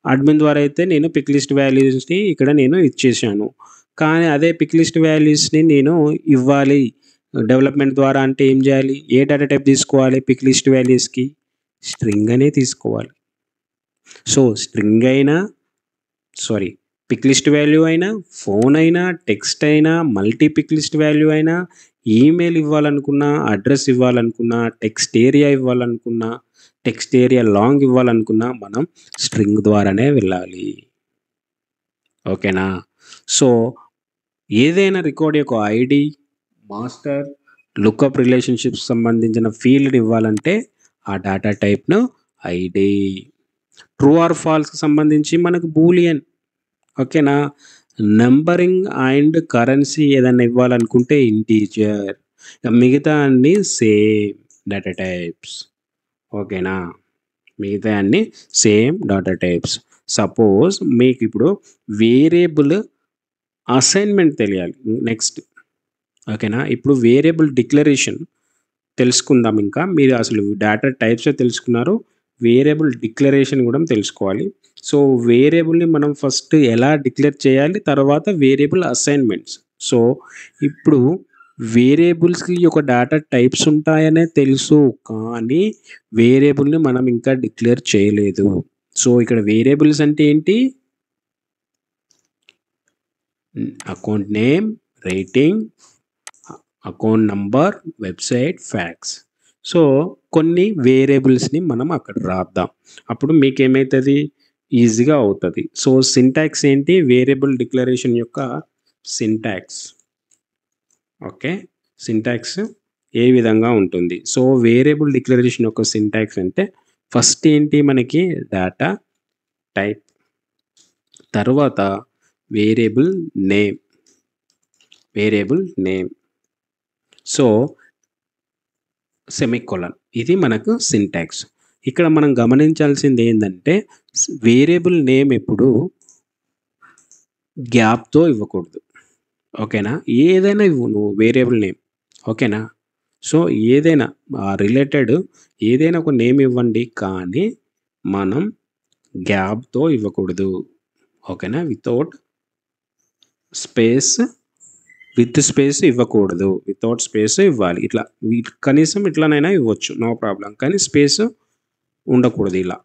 Speaker 1: అడ్మిన్ ద్వారా అయితే నేను పిక్ లిస్ట్ వాల్యూస్‌ని ఇక్కడ నేను ఇచ్చేసాను. కానీ అదే పిక్ లిస్ట్ వాల్యూస్‌ని నేను ఇవ్వాలి డెవలప్‌మెంట్ ద్వారా అంటే ఏం చేయాలి? ఏ డేటా టైప్ తీసుకోవాలి పిక్ లిస్ట్ వాల్యూస్‌కి? స్ట్రింగ్ అనే తీసుకోవాలి. సో, స్ట్రింగ్ అయినా సారీ పిక్ లిస్ట్ వాల్యూ అయినా, ఫోన్ అయినా, టెక్స్ట్ అయినా, మల్టీ పిక్ లిస్ట్ వాల్యూ అయినా, ఈమెయిల్ ఇవ్వాలనుకున్నా, అడ్రెస్ ఇవ్వాలనుకున్నా, టెక్స్ట్ ఏరియా ఇవ్వాలనుకున్నా, టెక్స్ట్ ఏరియా లాంగ్ ఇవ్వాలనుకున్నా మనం స్ట్రింగ్ ద్వారానే వెళ్ళాలి. ఓకేనా? సో, ఏదైనా రికార్డ్ యొక్క ఐడీ, మాస్టర్, లుకప్ రిలేషన్‌షిప్స్ సంబంధించిన ఫీల్డ్ ఇవ్వాలంటే ఆ డేటా టైప్‌ను ఐడీ. ట్రూ ఆర్ ఫాల్స్‌కి సంబంధించి మనకు బూలియన్. ఓకేనా? నంబరింగ్ అండ్ కరెన్సీ ఏదన్నా ఇవ్వాలనుకుంటే ఇంటీజర్. మిగతా అన్నీ సేమ్ డేటా టైప్స్. ఓకేనా? మిగతా అన్నీ సేమ్ డేటా టైప్స్. సపోజ్ మీకిప్పుడు వేరియబుల్ అసైన్‌మెంట్ తెలియాలి. నెక్స్ట్. ఓకేనా? ఇప్పుడు వేరియబుల్ డిక్లరేషన్ తెలుసుకుందాం ఇంకా. మీరు అసలు డేటా టైప్సే తెలుసుకున్నారు. వేరియబుల్ డిక్లరేషన్ గూడా తెలుసుకోవాలి. సో, వేరియబుల్‌ని మనం ఫస్ట్ ఎలా డిక్లేర్ చేయాలి? తర్వాత వేరియబుల్ అసైన్‌మెంట్స్. సో, ఇప్పుడు వేరియబుల్స్‌కి ఒక డేటా టైప్స్ ఉంటాయనే తెలుసు. కానీ వేరియబుల్‌ని మనం ఇంకా డిక్లేర్ చేయలేదు. సో, ఇక్కడ వేరియబుల్స్ అంటే ఏంటి? Account name, rating, account number, website, fax. So, కొన్ని వేరియబుల్స్‌ని మనం అక్కడ రాద్దాం. అప్పుడు మీకేమైతది? ఈజీగా అవుతది. సో, సింటాక్స్ ఏంటి? వేరియబుల్ డిక్లరేషన్ యొక్క సింటాక్స్. ఓకే. సింటాక్స్ ఏ విధంగా ఉంటుంది? సో, వేరియబుల్ డిక్లరేషన్ యొక్క సింటాక్స్ అంటే ఫస్ట్ ఏంటి మనకి డేటా టైప్. తరువాత variable name. Variable name. So, semicolon. ఇది మనకు సింటాక్స్. ఇక్కడ మనం గమనించాల్సిందేందంటే వేరియబుల్ నేమ్ ఎప్పుడు గ్యాప్‌తో ఇవ్వకూడదు. ఓకేనా? ఏదైనా ఇవ్వు నువ్వు వేరియబుల్ నేమ్. ఓకేనా? సో, ఏదైనా రిలేటెడ్ ఏదైనా ఒక నేమ్ ఇవ్వండి. కానీ మనం గ్యాప్‌తో ఇవ్వకూడదు. ఓకేనా? స్పేస్ విత్ స్పేస్ ఇవ్వకూడదు. వితౌట్ స్పేస్ ఇవ్వాలి. ఇట్లా కనీసం ఇట్లనైనా ఇవ్వచ్చు. No problem. కానీ స్పేస్ ఉండకూడదు ఇలా.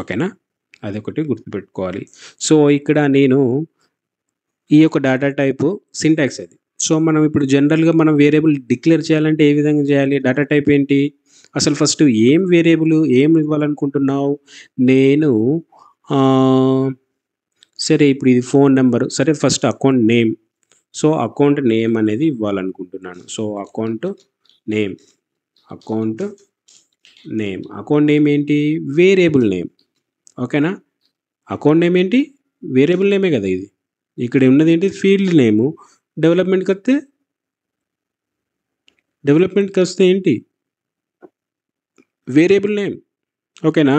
Speaker 1: ఓకేనా? అదొకటి గుర్తుపెట్టుకోవాలి. సో, ఇక్కడ నేను ఈ యొక్క డేటా టైపు సింటాక్స్ అది. సో, మనం ఇప్పుడు జనరల్‌గా మనం వేరియబుల్ డిక్లేర్ చేయాలంటే ఏ విధంగా చేయాలి? డేటా టైప్ ఏంటి? అసలు ఫస్ట్ ఏం వేరియబుల్ ఏం ఇవ్వాలనుకుంటున్నావు? నేను ఆహ్, సరే ఇప్పుడు ఇది ఫోన్ నంబరు. సరే first account name. So, account name అనేది ఇవ్వాలనుకుంటున్నాను. So, name. Account account name ఏంటి? Variable name. ఓకేనా? అకౌంట్ నేమ్ ఏంటి? వేరియబుల్ నేమే గదా ఇది. ఇక్కడ ఉన్నదేంటి? Field name. డెవలప్‌మెంట్‌కొత్తే డెవలప్‌మెంట్‌కొస్తే ఏంటి? Variable name. ఓకేనా?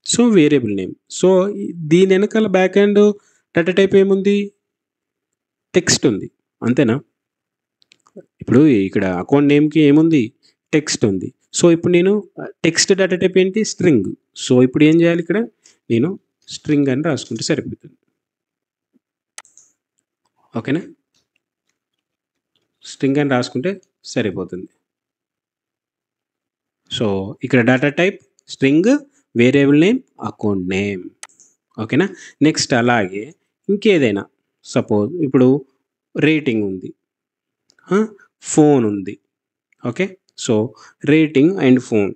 Speaker 1: So, variable name. సో, దీని ఎనకాల బ్యాక్ ఎండ్ డేటా టైప్ ఏముంది? టెక్స్ట్ ఉంది. అంతేనా? ఇప్పుడు ఇక్కడ అకౌంట్ నేమ్‌కి ఏముంది? టెక్స్ట్ ఉంది. సో, ఇప్పుడు నేను టెక్స్ట్ డేటా టైప్ ఏంటి? స్ట్రింగ్. సో, ఇప్పుడు ఏం జేయాలి ఇక్కడ? నేను స్ట్రింగ్ అని రాసుకుంటే సరిపోతుంది. ఓకేనా? స్ట్రింగ్ అని రాసుకుంటే సరిపోతుంది. సో, ఇక్కడ data type string, variable name, account name. ఓకేనా? నెక్స్ట్ అలాగే ఇంకేదైనా సపోజ్ ఇప్పుడు రేటింగ్ ఉంది. ఫోన్ ఉంది. Okay. So rating and phone.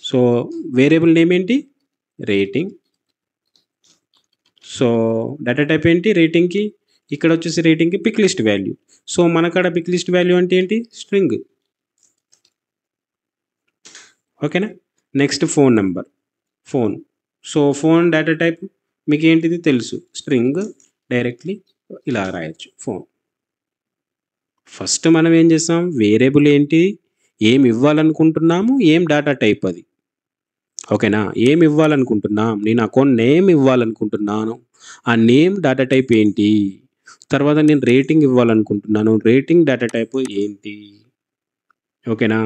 Speaker 1: So variable name ఏంటి? రేటింగ్. సో డేటా టైప్ ఏంటి రేటింగ్కి? ఇక్కడ వచ్చేసి రేటింగ్కి పిక్ లిస్ట్ వాల్యూ. సో మనకాడ పిక్ లిస్ట్ వాల్యూ అంటే ఏంటి? స్ట్రింగ్. ఓకేనా. Next phone number, phone. So phone data type మీకు ఏంటిది తెలుసు, స్ట్రింగ్. డైరెక్ట్లీ ఇలా రాయొచ్చు ఫోన్. ఫస్ట్ మనం ఏం చేస్తాం, వేరియబుల్ ఏంటి, ఏం ఇవ్వాలనుకుంటున్నాము, ఏం డేటా టైప్ అది. ఓకేనా. ఏం ఇవ్వాలనుకుంటున్నాం, నేను అకౌంట్ నేమ్ ఇవ్వాలనుకుంటున్నాను, ఆ నేమ్ డేటా టైప్ ఏంటి. తర్వాత నేను రేటింగ్ ఇవ్వాలనుకుంటున్నాను, రేటింగ్ డేటా టైప్ ఏంటి. ఓకేనా.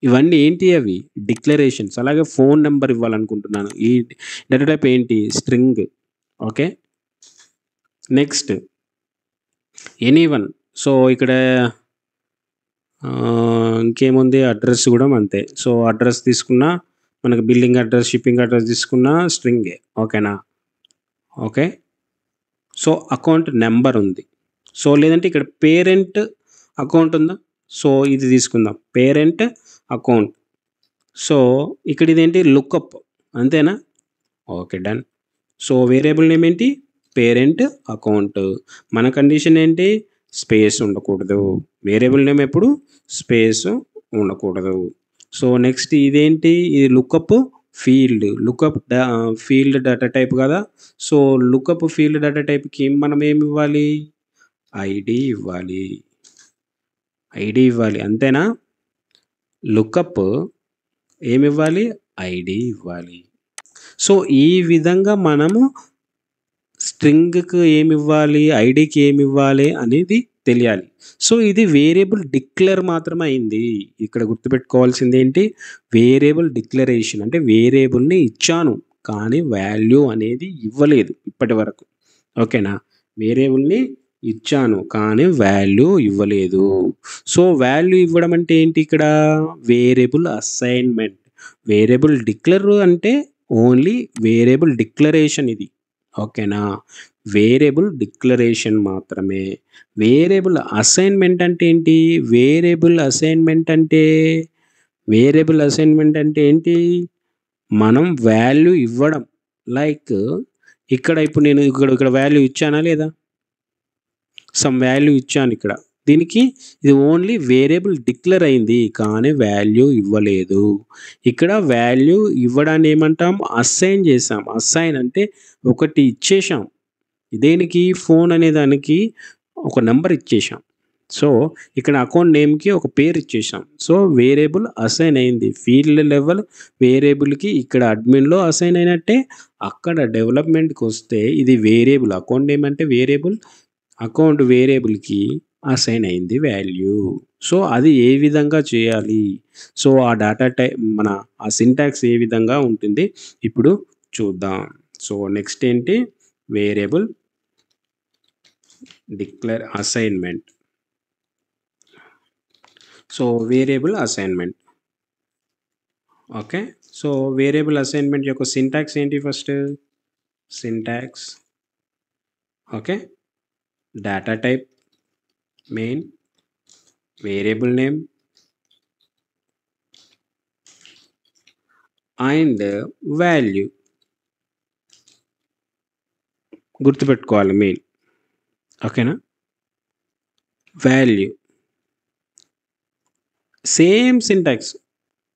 Speaker 1: ఇవన్నీ ఏంటి, అవి డిక్లరేషన్స్. అలాగే ఫోన్ నెంబర్ ఇవ్వాలనుకుంటున్నాను, ఈ డేటా టైప్ ఏంటి, string. Okay. Next anyone. So ఇక్కడ ఇంకేముంది, అడ్రస్ కూడా అంతే. సో అడ్రస్ తీసుకున్నా మనకు బిల్లింగ్ అడ్రస్, షిప్పింగ్ అడ్రస్ తీసుకున్నా స్ట్రింగే. ఓకేనా. ఓకే. సో అకౌంట్ నెంబర్ ఉంది. సో లేదంటే ఇక్కడ పేరెంట్ అకౌంట్ ఉందా, సో ఇది తీసుకుందాం, పేరెంట్ అకౌంట్. సో ఇక్కడ ఇదేంటి, లుక్అప్, అంతేనా. Okay, done. So variable name ఏంటి, పేరెంట్ అకౌంట్. మన కండిషన్ ఏంటి, స్పేస్ ఉండకూడదు. వేరియబుల్ నేమ్ ఎప్పుడు స్పేస్ ఉండకూడదు. సో నెక్స్ట్ ఇదేంటి, ఇది lookup field. Lookup field data type కదా. సో లుక్అప్ ఫీల్డ్ డేటా టైప్కి మనం ఏమి ఇవ్వాలి, ఐడి ఇవ్వాలి. ఐడి ఇవ్వాలి, అంతేనా. లుక్అప్ ఏమి ఇవ్వాలి, ఐడి ఇవ్వాలి. సో ఈ విధంగా మనము స్ట్రింగ్కి ఏమి ఇవ్వాలి, ఐడికి ఏమి ఇవ్వాలి అనేది తెలియాలి. సో ఇది వేరియబుల్ డిక్లేర్ మాత్రమే అయింది. ఇక్కడ గుర్తుపెట్టుకోవాల్సింది ఏంటి, వేరియబుల్ డిక్లరేషన్ అంటే వేరియబుల్ని ఇచ్చాను కానీ వాల్యూ అనేది ఇవ్వలేదు ఇప్పటి వరకు. ఓకేనా. వేరియబుల్ని ఇచ్చాను కానీ వాల్యూ ఇవ్వలేదు. సో వాల్యూ ఇవ్వడం అంటే ఏంటి, ఇక్కడ వేరియబుల్ అసైన్మెంట్. వేరియబుల్ డిక్లేర్ అంటే ఓన్లీ వేరియబుల్ డిక్లరేషన్ ఇది. ఓకేనా. వేరియబుల్ డిక్లరేషన్ మాత్రమే. వేరియబుల్ అసైన్మెంట్ అంటే ఏంటి, వేరియబుల్ అసైన్మెంట్ అంటే ఏంటి, మనం వాల్యూ ఇవ్వడం. లైక్ ఇక్కడ ఇప్పుడు నేను ఇక్కడ వాల్యూ ఇచ్చానా లేదా, సమ్ వాల్యూ ఇచ్చాను ఇక్కడ. దీనికి ఇది ఓన్లీ వేరియబుల్ డిక్లేర్ అయింది కానీ వాల్యూ ఇవ్వలేదు. ఇక్కడ వాల్యూ ఇవ్వడాన్ని ఏమంటాం, అసైన్ చేసాం. అసైన్ అంటే ఒకటి ఇచ్చేసాం. దేనికి, ఫోన్ అనే దానికి ఒక నెంబర్ ఇచ్చేసాం. సో ఇక్కడ అకౌంట్ నేమ్కి ఒక పేరు ఇచ్చేసాం. సో వేరియబుల్ అసైన్ అయింది. ఫీల్డ్ లెవెల్ వేరియబుల్కి ఇక్కడ అడ్మిన్లో అసైన్ అయినట్టే, అక్కడ డెవలప్మెంట్కి వస్తే ఇది వేరియబుల్. అకౌంట్ నేమ్ అంటే వేరియబుల్, అకౌంట్ వేరియబుల్కి అసైన్ అయింది వాల్యూ. సో అది ఏ విధంగా చేయాలి, సో ఆ డేటా టైప్ మన ఆ సింటాక్స్ ఏ విధంగా ఉంటుంది ఇప్పుడు చూద్దాం. సో నెక్స్ట్ ఏంటి, variable declare assignment. So variable assignment. Okay. So variable assignment యొక్క సింటాక్స్ ఏంటి, first syntax. Okay. Data type main, variable name and value. గుర్తుపెట్టుకోవాలి మెయిన్. ఓకేనా. Value same syntax,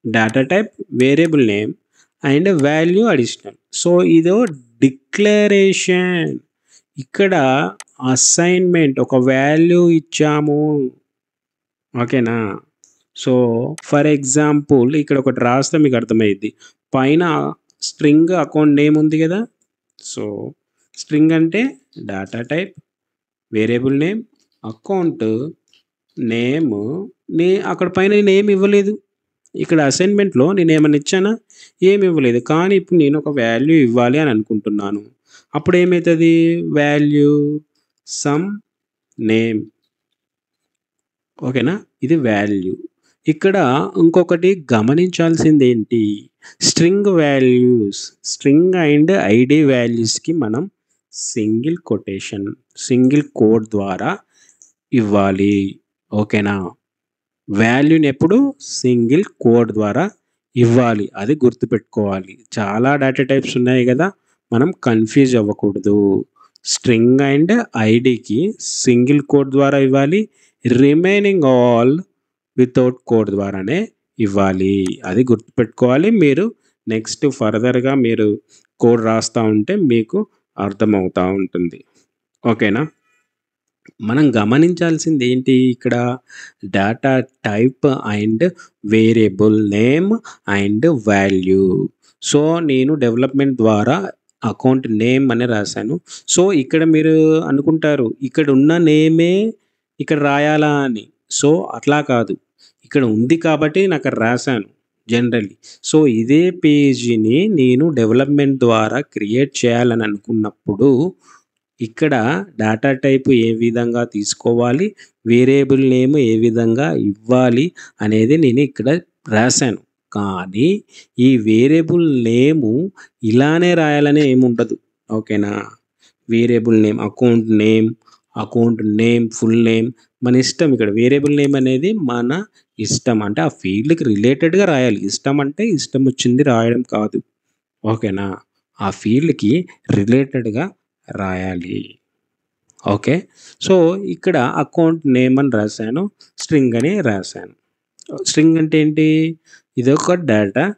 Speaker 1: data type, variable name and value additional. So ఇదో declaration. ఇక్కడ assignment, ఒక value ఇచ్చాము. ఓకేనా. So for example ఇక్కడ ఒకటి రాస్తే మీకు అర్థమైంది. పైన స్ట్రింగ్ అకౌంట్ నేమ్ ఉంది కదా. సో స్ట్రింగ్ అంటే data type, variable name, account name. అక్కడ పైన నేను ఏమి ఇవ్వలేదు. ఇక్కడ అసైన్మెంట్లో నేను ఏమైనా ఇచ్చానా, ఏమి ఇవ్వలేదు. కానీ ఇప్పుడు నేను ఒక వాల్యూ ఇవ్వాలి అని అనుకుంటున్నాను. అప్పుడు ఏమవుతుంది, వాల్యూ సమ్ నేమ్. ఓకేనా. ఇది వాల్యూ. ఇక్కడ ఇంకొకటి గమనించాల్సింది ఏంటి, string values, string and ID వాల్యూస్కి మనం సింగిల్ కొటేషన్, సింగిల్ కోడ్ ద్వారా ఇవ్వాలి. ఓకేనా. వాల్యూని ఎప్పుడు సింగిల్ కోడ్ ద్వారా ఇవ్వాలి. అది గుర్తుపెట్టుకోవాలి. చాలా డేటా టైప్స్ ఉన్నాయి కదా! మనం కన్‌ఫ్యూజ్ అవ్వకూడదు. స్ట్రింగ్ అండ్ ఐడీకి సింగిల్ కోడ్ ద్వారా ఇవ్వాలి. రిమైనింగ్ ఆల్ వితౌట్ కోడ్ ద్వారానే ఇవ్వాలి. అది గుర్తుపెట్టుకోవాలి. మీరు నెక్స్ట్ ఫర్దర్‌గా మీరు కోడ్ రాస్తా ఉంటే మీకు అర్థమవుతా ఉంటుంది. ఓకేనా? మనం గమనించాల్సింది ఏంటి ఇక్కడ? Data type and variable name and value. So, నేను డెవలప్‌మెంట్ ద్వారా అకౌంట్ నేమ్ అని రాశాను. సో, ఇక్కడ మీరు అనుకుంటారు ఇక్కడ ఉన్న నేమే ఇక్కడ రాయాలా అని. సో, అట్లా కాదు. ఇక్కడ ఉంది కాబట్టి నేనక్కడ రాశాను జనరల్లీ. సో, ఇదే పేజీని నేను డెవలప్‌మెంట్ ద్వారా క్రియేట్ చేయాలని అనుకున్నప్పుడు ఇక్కడ డేటా టైప్ ఏ విధంగా తీసుకోవాలి, వేరియబుల్ నేమ్ ఏ విధంగా ఇవ్వాలి అనేది నేను ఇక్కడ రాశాను. కానీ ఈ వేరియబుల్ నేము ఇలానే రాయాలని ఏముండదు. ఓకేనా? Variable name, account name, full name మన ఇష్టం. ఇక్కడ వేరియబుల్ నేమ్ అనేది మన ఇష్టం. అంటే ఆ ఫీల్డ్‌కి రిలేటెడ్‌గా రాయాలి. ఇష్టం అంటే ఇష్టం వచ్చింది రాయడం కాదు. ఓకేనా? ఆ ఫీల్డ్‌కి రిలేటెడ్‌గా రాయాలి. ఓకే. సో, ఇక్కడ అకౌంట్ నేమ్ అని రాశాను. స్ట్రింగ్ అని రాశాను. స్ట్రింగ్ అంటే ఏంటి? ఇదొక డేటా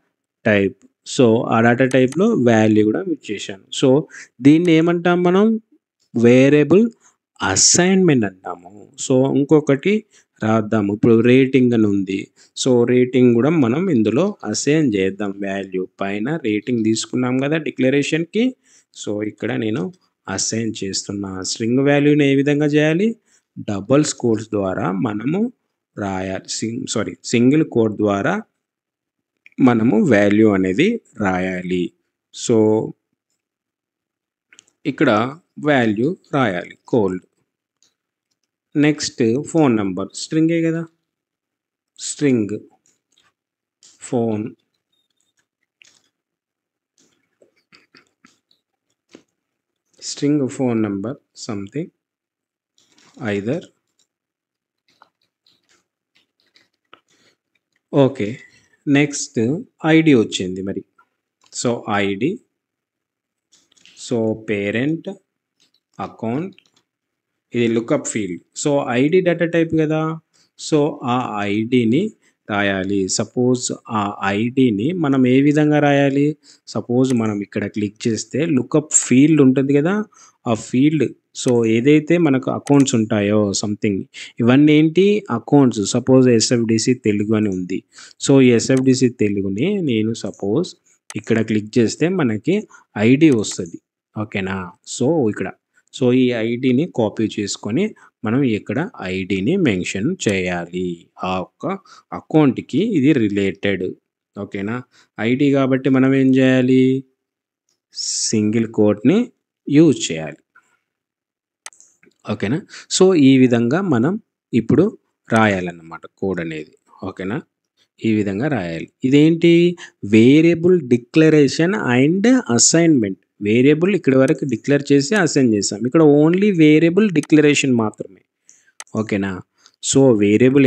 Speaker 1: టైప్. సో, ఆ డేటా టైప్‌లో వాల్యూ కూడా ఇచ్చేశాను. సో, దీన్ని ఏమంటాం మనం? వేరియబుల్ అసైన్‌మెంట్ అంటాము. సో, ఇంకొకటి రాద్దాము. ఇప్పుడు రేటింగ్ అని ఉంది. సో, రేటింగ్ కూడా మనం ఇందులో అసైన్ చేద్దాం వాల్యూ. పైన రేటింగ్ తీసుకున్నాం కదా డిక్లరేషన్‌కి. సో, ఇక్కడ నేను అసైన్ చేస్తున్నా. స్ట్రింగ్ వాల్యూని ఏ విధంగా చేయాలి? డబుల్స్ కోట్స్ ద్వారా మనము రాయాలి. సింగిల్ కోట్ ద్వారా మనము వాల్యూ అనేది రాయాలి. సో, ఇక్కడ వాల్యూ రాయాలి కోల్డ్. Next phone number. స్ట్రింగే కదా! String phone number something either. Okay. Next ID వచ్చింది మరి. So, ID. So, parent, account, ఇది lookup field. So, ID data type కదా! సో, ఆ ఐడీని రాయాలి. సపోజ్ ఆ ఐడీని మనం ఏ విధంగా రాయాలి? సపోజ్ మనం ఇక్కడ క్లిక్ చేస్తే లుకప్ ఫీల్డ్ ఉంటుంది కదా! ఆ ఫీల్డ్ సో, ఏదైతే మనకు అకౌంట్స్ ఉంటాయో సంథింగ్ ఇవన్నీ ఏంటి? అకౌంట్స్. సపోజ్ ఎస్ఎఫ్‌డిసి తెలుగు అని ఉంది. సో, ఈ ఎస్ఎఫ్‌డిసి తెలుగుని నేను సపోజ్ ఇక్కడ క్లిక్ చేస్తే మనకి ఐడీ వస్తది. ఓకేనా? సో, ఇక్కడ. సో, ఈ ఐడీని కాపీ చేసుకొని మనం ఇక్కడ ఐడీని మెన్షన్ చేయాలి. ఆ ఒక్క అకౌంట్‌కి ఇది రిలేటెడ్. ఓకేనా? ఐడీ కాబట్టి మనం ఏం చేయాలి? సింగిల్ కోట్‌ని యూజ్ చేయాలి. ఓకేనా? సో, ఈ విధంగా మనం ఇప్పుడు రాయాలన్నమాట కోడ్ అనేది. ఓకేనా? ఈ విధంగా రాయాలి. ఇదేంటి? Variable declaration and assignment. Variable ఇక్కడి వరకు డిక్లేర్ చేసి అసైన్ చేసాం. ఇక్కడ ఓన్లీ వేరియబుల్ డిక్లరేషన్ మాత్రమే. ఓకేనా? సో, వేరియబుల్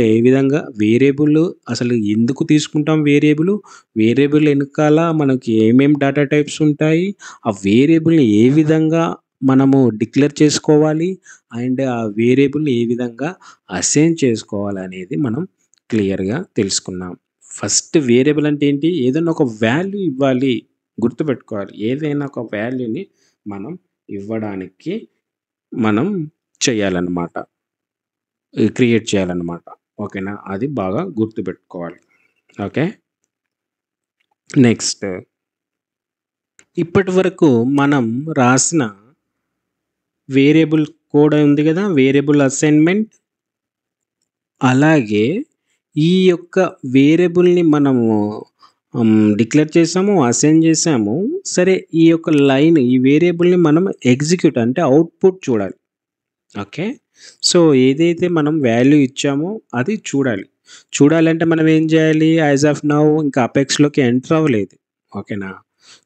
Speaker 1: అసలు ఎందుకు తీసుకుంటాం వేరియబుల్? వేరియబుల్ ఎనకాల మనకి ఏమేం డేటా టైప్స్ ఉంటాయి? ఆ వేరియబుల్‌ని ఏ విధంగా మనము డిక్లేర్ చేసుకోవాలి? అండ్ ఆ వేరియబుల్‌ని ఏ విధంగా అసైన్ చేసుకోవాలనేది మనం క్లియర్‌గా తెలుసుకున్నాం. ఫస్ట్ వేరియబుల్ అంటే ఏంటి? ఏదైనా ఒక వాల్యూ ఇవ్వాలి. గుర్తుపెట్టుకోవాలి. ఏదైనా ఒక వాల్యూని మనం ఇవ్వడానికి మనం చేయాలన్నమాట. క్రియేట్ చేయాలన్నమాట. ఓకేనా? అది బాగా గుర్తుపెట్టుకోవాలి. ఓకే. నెక్స్ట్ ఇప్పటివరకు మనం రాసిన వేరియబుల్ కోడ్ ఉంది కదా! Variable assignment. అలాగే ఈ యొక్క వేరియబుల్‌ని మనము డిక్లేర్ చేసాము, అసైన్ చేసాము. సరే ఈ యొక్క ఈ వేరియబుల్‌ని మనం ఎగ్జిక్యూట్ అంటే అవుట్‌పుట్ చూడాలి. ఓకే. సో, ఏదైతే మనం వాల్యూ ఇచ్చామో అది చూడాలి. చూడాలంటే మనం ఏం చేయాలి? యాస్ ఆఫ్ నౌ ఇంకా అపెక్స్‌లోకి ఎంటర్ అవ్వలేదు. ఓకేనా?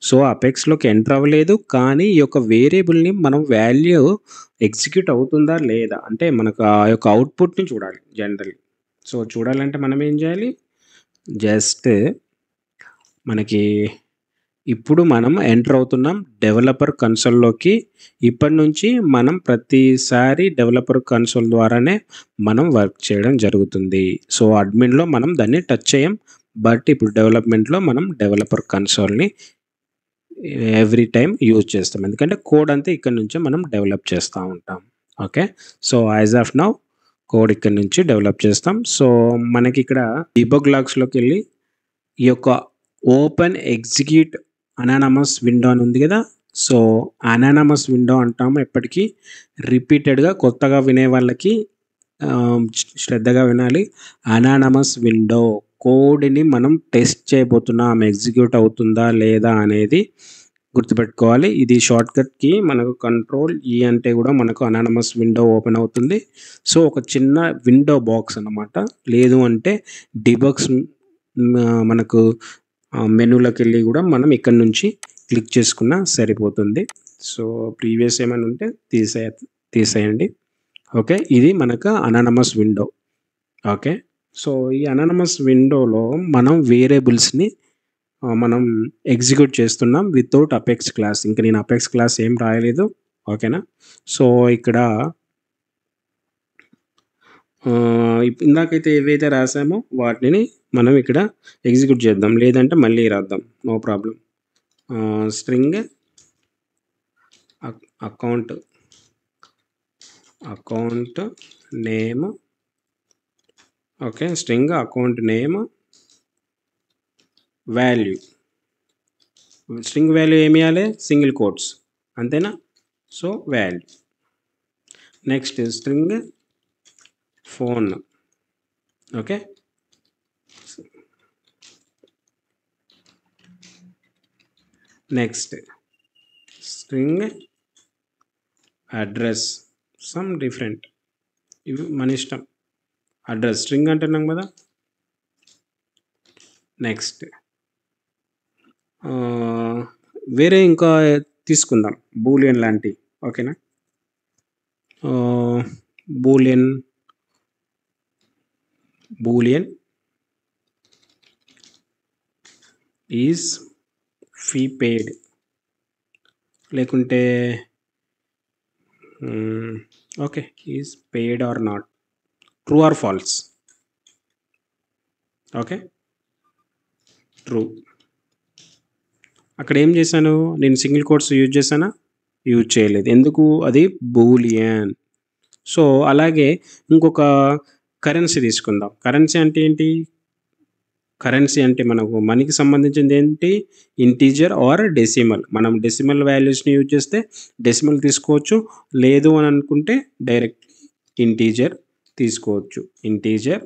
Speaker 1: సో, అపెక్స్‌లోకి ఎంటర్ అవ్వలేదు. కానీ ఈ యొక్క వేరియబుల్‌ని మనం వాల్యూ ఎగ్జిక్యూట్ అవుతుందా లేదా? అంటే మనకు ఆ యొక్క అవుట్‌పుట్‌ని చూడాలి జనరల్లీ. సో చూడాలంటే మనం ఏం చేయాలి, జస్ట్ మనకి ఇప్పుడు మనం ఎంటర్ అవుతున్నాం డెవలపర్ కన్సోల్లోకి. ఇప్పటి నుంచి మనం ప్రతిసారి డెవలపర్ కన్సోల్ ద్వారానే మనం వర్క్ చేయడం జరుగుతుంది. సో అడ్మిన్లో మనం దాన్ని టచ్ చేయం, బట్ ఇప్పుడు డెవలప్మెంట్లో మనం డెవలపర్ కన్సోల్ని ఎవ్రీ టైం యూజ్ చేస్తాం, ఎందుకంటే కోడ్ అంతా ఇక్కడ నుంచే మనం డెవలప్ చేస్తూ ఉంటాం. Okay, so as of now code ఇక్కడ నుంచి డెవలప్ చేస్తాం. సో మనకి ఇక్కడ డిబగ్ లాగ్స్లోకి వెళ్ళి ఈ యొక్క ఓపెన్ ఎగ్జిక్యూట్ అనానమస్ విండో అని ఉంది కదా. సో అనానమస్ విండో అంటాము ఎప్పటికీ, రిపీటెడ్గా కొత్తగా వినే వాళ్ళకి శ్రద్ధగా వినాలి. అనానమస్ విండో కోడ్ని మనం టెస్ట్ చేయబోతున్నాం, ఎగ్జిక్యూట్ అవుతుందా లేదా అనేది గుర్తుపెట్టుకోవాలి. ఇది షార్ట్కట్కి మనకు కంట్రోల్-E అంటే కూడా మనకు అనానమస్ విండో ఓపెన్ అవుతుంది. సో ఒక చిన్న విండో బాక్స్ అన్నమాట. లేదు అంటే డిబగ్స్ మనకు మెనూలోకి వెళ్ళి కూడా మనం ఇక్కడ నుంచి క్లిక్ చేసుకున్నా సరిపోతుంది. సో ప్రీవియస్ ఏమైనా ఉంటే తీసేయండి. ఓకే, ఇది మనకు అనానమస్ విండో. ఓకే, సో ఈ అనానమస్ విండోలో మనం వేరియబుల్స్ని మనం ఎగ్జిక్యూట్ చేస్తున్నాం వితౌట్ అపెక్స్ క్లాస్. ఇంకా నేను అపెక్స్ క్లాస్ ఏం రాయలేదు. ఓకేనా, సో ఇక్కడ ఇందాకైతే ఏవైతే రాసామో వాటిని మనం ఇక్కడ ఎగ్జిక్యూట్ చేద్దాం, లేదంటే మళ్ళీ రాద్దాం, no problem. String account name. Okay, string account name value. String value ఏమి ఇవ్వాలి, సింగిల్ కోట్స్, అంతేనా. So value. Next string phone. Okay, next string address, some different, ఇవి మన ఇష్టం. అడ్రస్ స్ట్రింగ్ అంటున్నాం కదా. నెక్స్ట్ వేరే ఇంకా తీసుకుందాం, బూలియన్ లాంటివి. ఓకేనా, బూలియన్ ఈజ్ ఫీ పెయిడ్, లేకుంటే okay is paid or not, true or false. Okay, true. అక్కడ ఏం చేశాను నేను, సింగిల్ కోట్స్ యూజ్ చేశానా, యూజ్ చేయలేదు, ఎందుకు, అది బూలియన్. సో అలాగే ఇంకొక కరెన్సీ తీసుకుందాం. కరెన్సీ అంటే ఏంటి, కరెన్సీ అంటే మనకు మనీకి సంబంధించింది ఏంటి, ఇంటీజర్ ఆర్ డెసిమల్. మనం డెసిమల్ వాల్యూస్ని యూజ్ చేస్తే డెసిమల్ తీసుకోవచ్చు, లేదు అని అనుకుంటే డైరెక్ట్ ఇంటీజర్ తీసుకోవచ్చు. ఇంటీజర్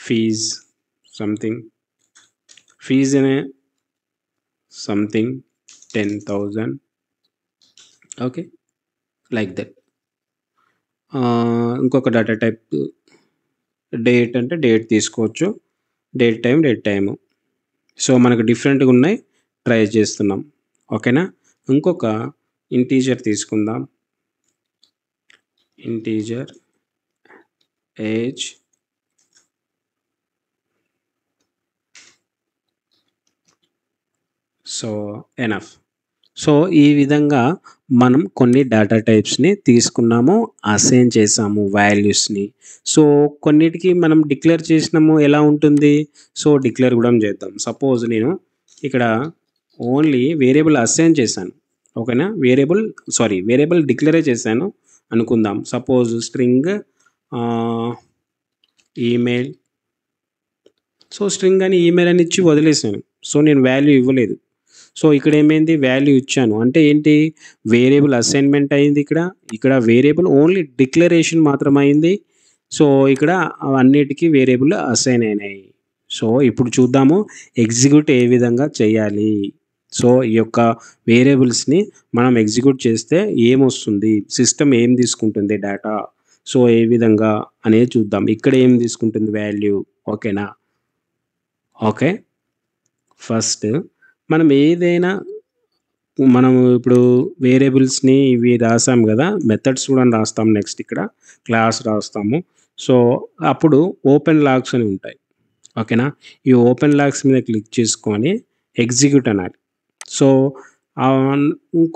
Speaker 1: ఫీజ్ సంథింగ్, ఫీజ్ అనే సంథింగ్ 10,000. Okay, like that. ఇంకొక డేటా టైప్ డేట్ అంటే డేట్ తీసుకోవచ్చు, డేట్ టైము. సో మనకు డిఫరెంట్గా ఉన్నాయి, ట్రై చేస్తున్నాం. ఓకేనా, ఇంకొక ఇంటీజర్ తీసుకుందాం. Integer age. So enough. So ఈ విధంగా మనం కొన్ని డేటా టైప్స్ని తీసుకున్నాము, అసైన్ చేసాము వాల్యూస్ని. సో కొన్నిటికి మనం డిక్లేర్ చేసినాము, ఎలా ఉంటుంది. సో డిక్లేర్ కూడా చేద్దాం. సపోజ్ నేను ఇక్కడ ఓన్లీ వేరియబుల్ అసైన్ చేశాను. ఓకేనా, వేరియబుల్ డిక్లేరే చేశాను అనుకుందాం. Suppose string email. So string అని ఈమెయిల్ అని ఇచ్చి వదిలేసాను. సో నేను వాల్యూ ఇవ్వలేదు. సో ఇక్కడ ఏమైంది, వాల్యూ ఇచ్చాను అంటే ఏంటి, వేరియబుల్ అసైన్మెంట్ అయింది. ఇక్కడ వేరియబుల్ ఓన్లీ డిక్లరేషన్ మాత్రం అయింది. సో ఇక్కడ అన్నిటికీ వేరియబుల్ అసైన్ అయినాయి. సో ఇప్పుడు చూద్దాము ఎగ్జిక్యూట్ ఏ విధంగా చేయాలి. సో ఈ యొక్క వేరియబుల్స్ని మనం ఎగ్జిక్యూట్ చేస్తే ఏమొస్తుంది, సిస్టమ్ ఏం తీసుకుంటుంది డేటా, సో ఏ విధంగా అనేది చూద్దాం. ఇక్కడ ఏం తీసుకుంటుంది, వాల్యూ. ఓకేనా, ఓకే. ఫస్ట్ మనం ఏదైనా మనం ఇప్పుడు వేరియబుల్స్ని ఇవి రాసాం కదా, మెథడ్స్ కూడా రాస్తాం. నెక్స్ట్ ఇక్కడ క్లాస్ రాస్తాము. సో, అప్పుడు ఓపెన్ లాగ్స్ అని ఉంటాయి. ఓకేనా? ఈ ఓపెన్ లాగ్స్ మీద క్లిక్ చేసుకొని ఎగ్జిక్యూట్ అనాలి. సో, ఆహ్,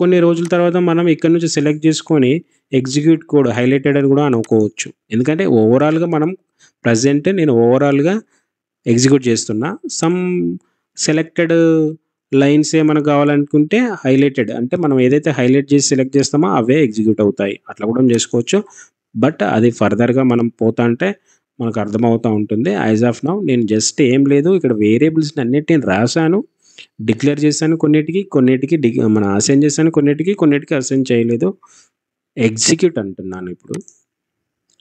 Speaker 1: కొన్ని రోజుల తర్వాత మనం ఇక్కడ నుంచి సెలెక్ట్ చేసుకొని ఎగ్జిక్యూట్ కోడ్ హైలైటెడ్ అని కూడా అనుకోవచ్చు. ఎందుకంటే ఓవరాల్‌గా మనం ప్రెజెంట్ నేను ఓవరాల్‌గా ఎగ్జిక్యూట్ చేస్తున్నా. సమ్ సెలెక్టెడ్ లైన్స్ ఏమైనా కావాలనుకుంటే హైలైటెడ్ అంటే మనం ఏదైతే హైలైట్ చేసి సెలెక్ట్ చేస్తామో అవే ఎగ్జిక్యూట్ అవుతాయి. అట్లా కూడా చేసుకోవచ్చు. బట్ అది ఫర్దర్‌గా మనం పోతాంటే మనకు అర్థమవుతా ఉంటుంది. యాస్ ఆఫ్ నౌ నేను జస్ట్ ఏం లేదు ఇక్కడ వేరియబుల్స్‌ని అన్నిటిని రాసాను. డిక్లేర్ చేశాను కొన్నిటికి, కొన్నిటికి అసైన్ చేశాను కొన్నిటికి, కొన్నిటికి అసైన్ చేయలేదు. ఎగ్జిక్యూట్ అంటున్నాను ఇప్పుడు.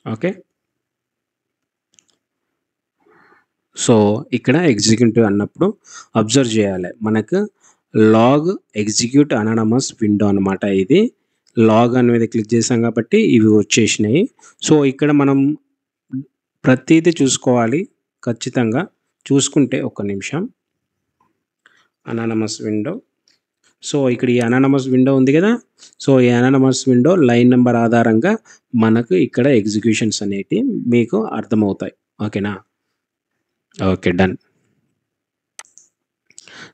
Speaker 1: ఓకే. సో, ఇక్కడ ఎగ్జిక్యూట్ అన్నప్పుడు అబ్జర్వ్ చేయాలి. మనకు లాగ్ ఎగ్జిక్యూట్ అనానమస్ విండో అనమాట ఇది. లాగ్ అని మీద క్లిక్ చేసాం కాబట్టి ఇవి వచ్చేసినాయి. సో, ఇక్కడ మనం ప్రతీది చూసుకోవాలి ఖచ్చితంగా. చూసుకుంటే ఒక్క నిమిషం. Anonymous window. సో, ఇక్కడ ఈ అనానమస్ విండో ఉంది గదా! సో, ఈ అనానమస్ విండో లైన్ నంబర్ ఆధారంగా మనకు ఇక్కడ ఎగ్జిక్యూషన్స్ అనేటివి మీకు అర్థమవుతాయి. ఓకేనా? ఓకే. డన్.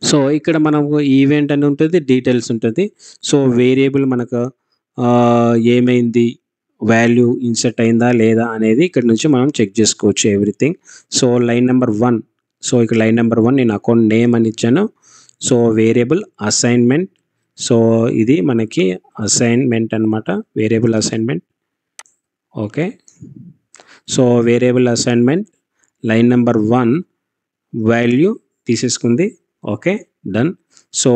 Speaker 1: సో, ఇక్కడ మనకు ఈవెంట్ అని ఉంటది. డీటెయిల్స్ ఉంటది. సో, వేరియబుల్ మనకు ఏమైంది? వాల్యూ ఇన్సర్ట్ అయిందా? లేదా? అనేది ఇక్కడ నుంచి మనం చెక్ చేసుకోవచ్చు everything. So, line number 1 so, ఇక్కడ లైన్ నంబర్ 1 నేను అకౌంట్ నేమ్ అని ఇచ్చాను. So, variable assignment. సో, ఇది మనకి అసైన్‌మెంట్ అనమాట. Variable assignment. Okay. So, variable assignment line number 1 value తీసేసుకుంది. ఓకే. డన్. సో,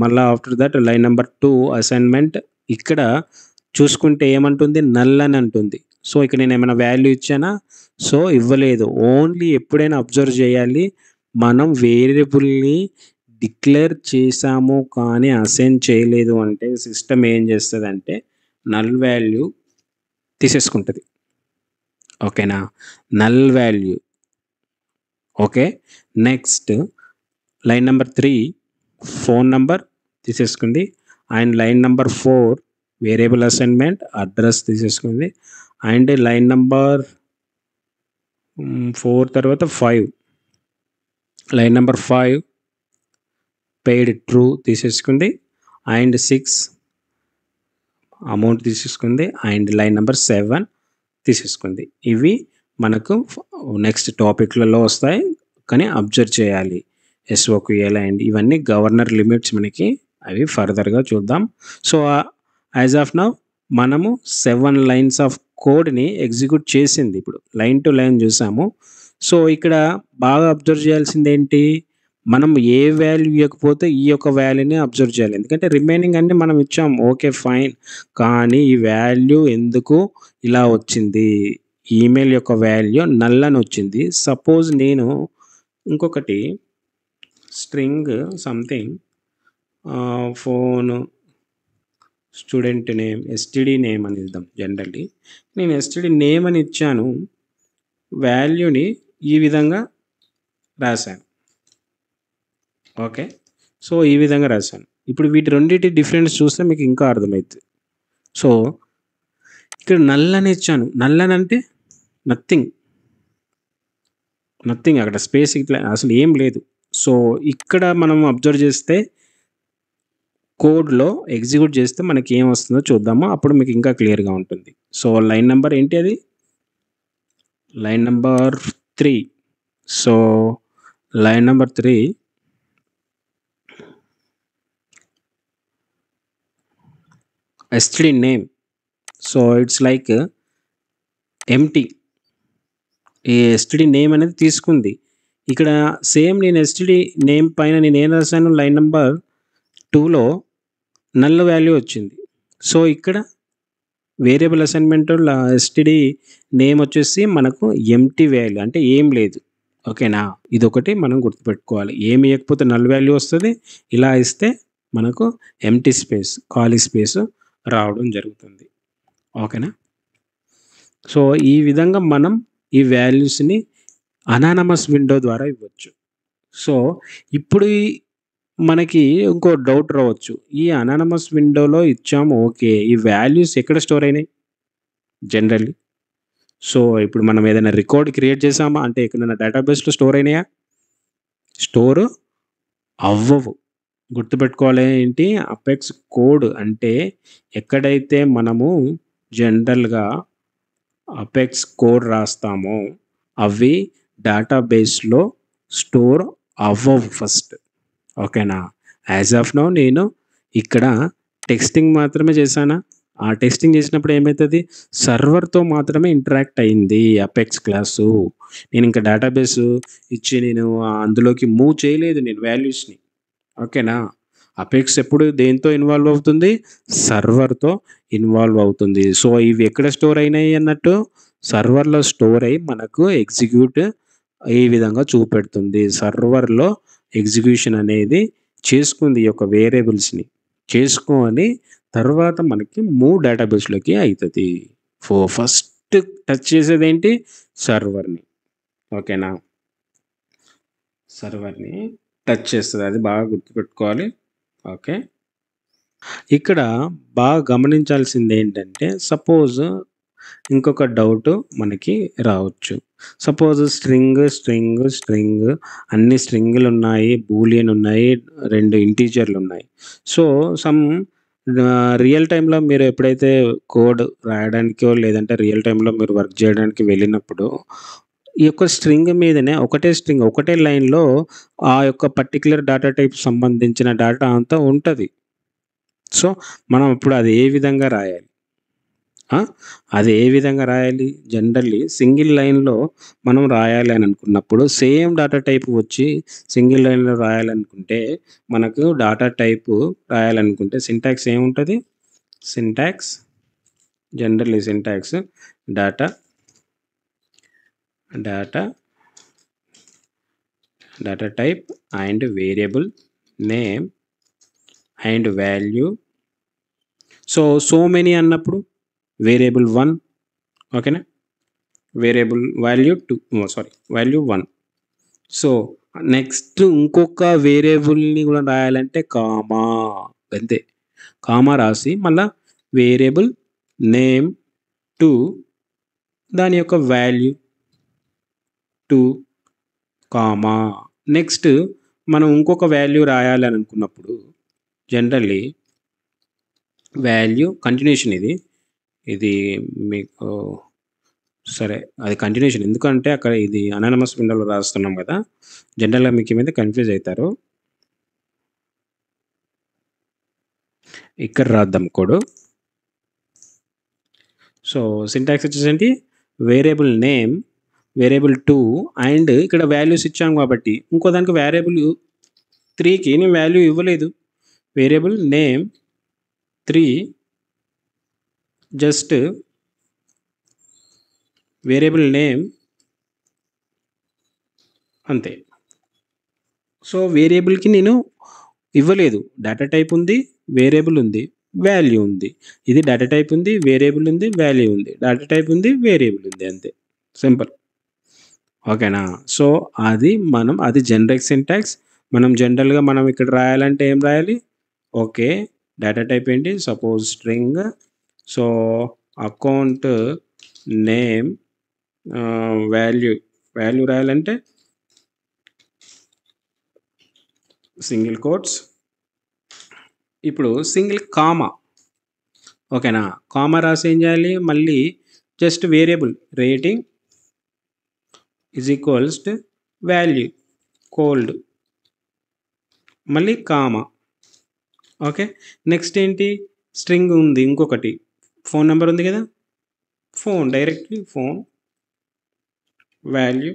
Speaker 1: మళ్ళా after that line number 2 assignment ఇక్కడ చూసుకుంటే ఏమంటుంది? నల్ అని అంటుంది. సో, ఇక్కడ నేనేమైనా వాల్యూ ఇచ్చానా? సో, ఇవ్వలేదు. ఓన్లీ ఎప్పుడైనా అబ్జర్వ్ చేయాలి. మనం వేరియబుల్‌ని డిక్లేర్ చేశాము కానీ అసైన్ చేయలేదు అంటే సిస్టమ్ ఏం చేస్తదంటే నల్ వాల్యూ తీసేసుకుంటది. ఓకేనా? Null value. Okay. Next line number 3 phone number తీసేసుకుంది. And line number 4 variable assignment address తీసేసుకుంది. అండ్ లైన్ నంబర్ 4 తర్వాత 5 లైన్ నంబర్ 5 పెయిడ్ ట్రూ తీసేసుకుంది. అండ్ 6 అమౌంట్ తీసేసుకుంది. అండ్ లైన్ నంబర్ 7 తీసేసుకుంది. ఇవి మనకు నెక్స్ట్ టాపిక్‌లలో వస్తాయి. కానీ అబ్జర్వ్ చేయాలి. ఎస్ఓక్యూఎల్ అండ్ ఇవన్నీ గవర్నర్ లిమిట్స్ మనకి అవి ఫర్దర్‌గా చూద్దాం. సో, యాస్ ఆఫ్ నౌ మనము 7 లైన్స్ ఆఫ్ కోడ్‌ని ఎగ్జిక్యూట్ చేసింది ఇప్పుడు. లైన్ టు లైన్ చూసాము. సో, ఇక్కడ బాగా అబ్జర్వ్ చేయాల్సిందేంటి? మనం ఏ వాల్యూ ఇయ్యకపోతే ఈ యొక్క వాల్యూని అబ్జర్వ్ చేయాలి. ఎందుకంటే రిమైనింగ్ అన్నీ మనం ఇచ్చాం. ఓకే. ఫైన్. కానీ ఈ వాల్యూ ఎందుకు ఇలా వచ్చింది? ఈమెయిల్ యొక్క వాల్యూ నల్ అని వచ్చింది. సపోజ్ నేను ఇంకొకటి string something phone student name STD name అని ఇద్దాం జనరల్లీ. నేను ఎస్టీడీ నేమ్ అని ఇచ్చాను. వాల్యూని ఈ విధంగా రాశాను. ఓకే. సో, ఈ విధంగా రాశాను. ఇప్పుడు వీటి రెండిటి డిఫరెన్స్ చూస్తే మీకు ఇంకా అర్థమైద్ది. సో, ఇక్కడ నల్ అని ఇచ్చాను. నల్ అని అంటే నథింగ్. నథింగ్ అక్కడ స్పేస్ ఇట్లా అసలు ఏం లేదు. సో, ఇక్కడ మనం అబ్జర్వ్ చేస్తే కోడ్‌లో ఎగ్జిక్యూట్ చేస్తే మనకి ఏమొస్తుందో చూద్దాము. అప్పుడు మీకు ఇంకా క్లియర్‌గా ఉంటుంది. సో, లైన్ నంబర్ ఏంటి అది? Line number 3. So, line number 3 STD name. So, it's like empty. ఈ ఎస్టీడీ నేమ్ అనేది తీసుకుంది. ఇక్కడ సేమ్ నేను ఎస్టీడీ నేమ్ పైన నేనేం రాసాను లైన్ నంబర్ 2లో నల్ వాల్యూ వచ్చింది. సో, ఇక్కడ వేరియబుల్ అసైన్‌మెంట్ ఎస్టీడీ నేమ్ వచ్చేసి మనకు ఎంప్టీ వాల్యూ అంటే ఏం లేదు. ఓకేనా? ఇదొకటి మనం గుర్తుపెట్టుకోవాలి. ఏమి ఇయ్యకపోతే నల్ వాల్యూ వస్తది. ఇలా ఇస్తే మనకు ఎంప్టీ స్పేస్, ఖాళీ స్పేస్ రావడం జరుగుతుంది. ఓకేనా? సో, ఈ విధంగా మనం ఈ వాల్యూస్‌ని అనానమస్ విండో ద్వారా ఇవ్వచ్చు. సో, ఇప్పుడు మనకి ఇంకో డౌట్ రావచ్చు. ఈ అనానమస్ విండోలో ఇచ్చాము ఓకే. ఈ వాల్యూస్ ఎక్కడ స్టోర్ అయినాయి? జనరల్లీ సో ఇప్పుడు మనం ఏదైనా రికార్డ్ క్రియేట్ చేసామా అంటే ఎక్కడైనా డేటాబేస్లో స్టోర్ అయినాయా? స్టోర్ అవ్వవు. గుర్తుపెట్టుకోవాలి ఏంటి అపెక్స్ కోడ్ అంటే ఎక్కడైతే మనము జనరల్‌గా అపెక్స్ కోడ్ రాస్తామో అవి డేటాబేస్‌లో స్టోర్ అవ్వవు ఫస్ట్. ఓకేనా? యాజ్ ఆఫ్ నౌ నేను ఇక్కడ టెక్స్టింగ్ మాత్రమే చేశానా? ఆ టెక్స్టింగ్ చేసినప్పుడు ఏమైతది? సర్వర్‌తో మాత్రమే ఇంటరాక్ట్ అయింది అపెక్స్ క్లాసు. నేను ఇంకా డేటాబేస్ ఇచ్చి నేను అందులోకి మూవ్ చేయలేదు నేను వాల్యూస్‌ని. ఓకేనా? అపెక్స్ ఎప్పుడు దేనితో ఇన్వాల్వ్ అవుతుంది? సర్వర్‌తో ఇన్వాల్వ్ అవుతుంది. సో, ఇవి ఎక్కడ స్టోర్ అయినాయి అన్నట్టు? సర్వర్‌లో స్టోర్ అయ్యి మనకు ఎగ్జిక్యూట్ ఈ విధంగా చూపెడుతుంది. సర్వర్‌లో ఎగ్జిక్యూషన్ అనేది చేసుకుంది ఈ యొక్క వేరియబుల్స్‌ని. చేసుకొని తర్వాత మనకి మూవ్ డేటాబేస్‌లోకి అయితది. ఫస్ట్ టచ్ చేసేదేంటి? సర్వర్‌ని. ఓకేనా? సర్వర్‌ని టచ్ చేస్తది. అది బాగా గుర్తుపెట్టుకోవాలి. ఓకే. ఇక్కడ బాగా గమనించాల్సిందేంటంటే సపోజ్ ఇంకొక డౌట్ మనకి రావచ్చు. సపోజ్ స్ట్రింగ్ అన్ని స్ట్రింగులున్నాయి, బూలియన్ ఉన్నాయి, 2 ఇంటీజర్‌లున్నాయి. సో, రియల్ టైమ్‌లో మీరు ఎప్పుడైతే కోడ్ రాయడానికో లేదంటే రియల్ టైమ్‌లో మీరు వర్క్ చేయడానికి వెళ్ళినప్పుడు ఈ యొక్క స్ట్రింగ్ మీదనే ఒకటే లైన్‌లో ఆ యొక్క పర్టిక్యులర్ డేటా టైప్‌కి సంబంధించిన డేటా అంతా ఉంటది. సో, మనం ఇప్పుడు అది ఏ విధంగా రాయాలి? ఆ! అది ఏ విధంగా రాయాలి? జనరల్లీ సింగిల్ లైన్‌లో మనం రాయాలి అని అనుకున్నప్పుడు సేమ్ డేటా టైప్ వచ్చి సింగిల్ లైన్‌లో రాయాలనుకుంటే మనకు డేటా టైపు రాయాలనుకుంటే సింటాక్స్ ఏముంటది? Syntax syntax data data data type and variable name and value. So many అన్నప్పుడు వేరియబుల్ 1 ఓకేనా? Variable value 1. సో, నెక్స్ట్ ఇంకొక వేరియబుల్‌ని గూడా రాయాలంటే కామా అంతే. కామా రాసి మళ్ళా వేరియబుల్ నేమ్ 2 దాని యొక్క వాల్యూ 2 కామా. నెక్స్ట్ మనం ఇంకొక వాల్యూ రాయాలి అని అనుకున్నప్పుడు జనరల్లీ వాల్యూ కంటిన్యూషన్ ఇది మీకు సరే. అది కంటిన్యూషన్. ఎందుకంటే అక్కడ ఇది అనానిమస్ విండోలో రాస్తున్నాం గదా! జనరల్‌గా మీకేమైతే కన్‌ఫ్యూజ్ అయితారు. ఇక్కడ రాద్దాం కోడు. సో, సింటాక్స్ వచ్చేసేంటి వేరియబుల్ నేమ్, వేరియబుల్ 2 అండ్ ఇక్కడ వాల్యూస్ ఇచ్చాం కాబట్టి ఇంకో దానికి వేరియబుల్ 3కి నేను వాల్యూ ఇవ్వలేదు. Variable name 3 just variable name అంతే. సో, వేరియబుల్‌కి నేను ఇవ్వలేదు. డేటా టైప్ ఉంది, వేరియబుల్ ఉంది, వాల్యూ ఉంది. ఇది డేటా టైప్ ఉంది, వేరియబుల్ ఉంది, వాల్యూ ఉంది. డేటా టైప్ ఉంది, వేరియబుల్ ఉంది అంతే. సింపుల్. ఓకేనా? సో, అది జనరిక్ సింటాక్స్. జనరల్‌గా మనం ఇక్కడ రాయాలంటే ఏం రాయాలి? ఓకే. డేటా టైప్ ఏంటి? Suppose string. So, account name value రాయాలంటే సింగిల్ కోట్స్. ఇప్పుడు సింగిల్ కామా. ఓకేనా? కామా రాసి ఏం చేయాలి? మళ్ళీ just variable rating is equals to value cold మళ్ళీ కామా. ఓకే. నెక్స్ట్ ఏంటి? స్ట్రింగ్ ఉంది ఇంకొకటి. ఫోన్ నంబర్ ఉంది కదా! Directly phone value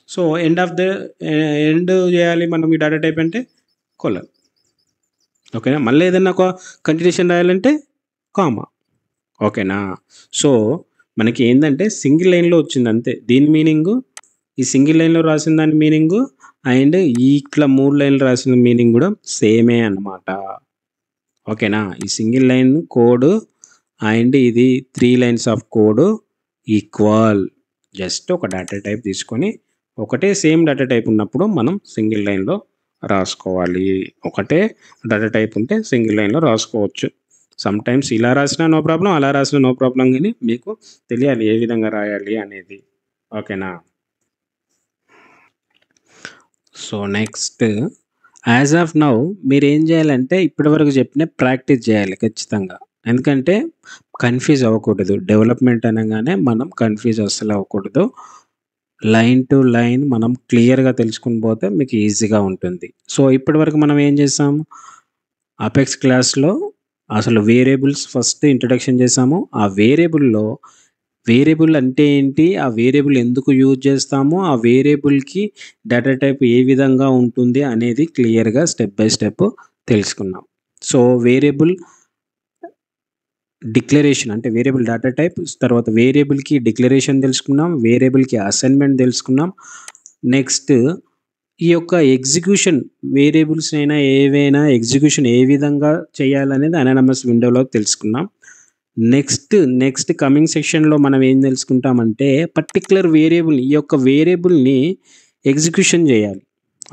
Speaker 1: so, end చేయాలి మనం ఈ డేటా టైప్ అంటే కొలన్. ఓకేనా? మళ్ళీ ఏదన్నా ఒక కంటిన్యూషన్ రాయాలంటే కామా. ఓకేనా? సో, మనకి ఏందంటే సింగిల్ లైన్‌లో వచ్చింది అంతే. దీని మీనింగు ఈ సింగిల్ లైన్‌లో రాసిన దాని మీనింగు అండ్ ఇట్లా 3 లైన్‌లు రాసిన మీనింగ్ గూడా సేమే అన్నమాట. ఓకేనా? ఈ సింగిల్ లైన్ కోడ్ అండ్ ఇది 3 lines of code equal. Just ఒక డేటా టైప్ తీసుకొని ఒకటే సేమ్ డేటా టైప్ ఉన్నప్పుడు మనం సింగిల్ లైన్‌లో రాసుకోవాలి. ఒకటే డేటా టైప్ ఉంటే సింగిల్ లైన్‌లో రాసుకోవచ్చు. సమ్‌టైమ్స్ ఇలా రాసినా నో ప్రాబ్లమ్, అలా రాసినా నో ప్రాబ్లమ్ గానీ మీకు తెలియాలి ఏ విధంగా రాయాలి అనేది. ఓకేనా? So, next as of now మీరేం జేయాలంటే ఇప్పటివరకు చెప్పినయి ప్రాక్టీస్ జేయాలి ఖచ్చితంగా. ఎందుకంటే కన్‌ఫ్యూజ్ అవ్వకూడదు. డెవలప్‌మెంట్ అనంగానే మనం కన్‌ఫ్యూజ్ అస్సలు అవ్వకూడదు. లైన్ టు లైన్ మనం క్లియర్‌గా తెలుసుకొని పోతే మీకు ఈజీగా ఉంటుంది. సో, ఇప్పటివరకు మనం ఏం చేసాం? అపెక్స్ క్లాస్‌లో అసలు వేరియబుల్స్ ఫస్ట్ ఇంట్రడక్షన్ చేసాము. ఆ వేరియబుల్ అంటే ఏంటి? ఆ వేరియబుల్ ఎందుకు యూజ్ చేస్తాము? ఆ వేరియబుల్‌కి డేటా టైప్ ఏ విధంగా ఉంటుంది అనేది క్లియర్‌గా స్టెప్ బై స్టెప్ తెలుసుకున్నాం. సో, వేరియబుల్ డిక్లరేషన్ అంటే వేరియబుల్ డేటా టైప్, తర్వాత వేరియబుల్‌కి డిక్లరేషన్ తెలుసుకున్నాం. వేరియబుల్‌కి అసైన్‌మెంట్ తెలుసుకున్నాం. నెక్స్ట్ ఈ యొక్క ఎగ్జిక్యూషన్ వేరియబుల్స్‌నైనా ఏవైనా ఎగ్జిక్యూషన్ ఏ విధంగా చేయాలనేది అనానమస్ విండోలో తెలుసుకున్నాం. నెక్స్ట్ కమింగ్ సెక్షన్‌లో మనం ఏం తెలుసుకుంటామంటే పర్టిక్యులర్ వేరియబుల్ ఈ యొక్క వేరియబుల్‌ని ఎగ్జిక్యూషన్ చేయాలి.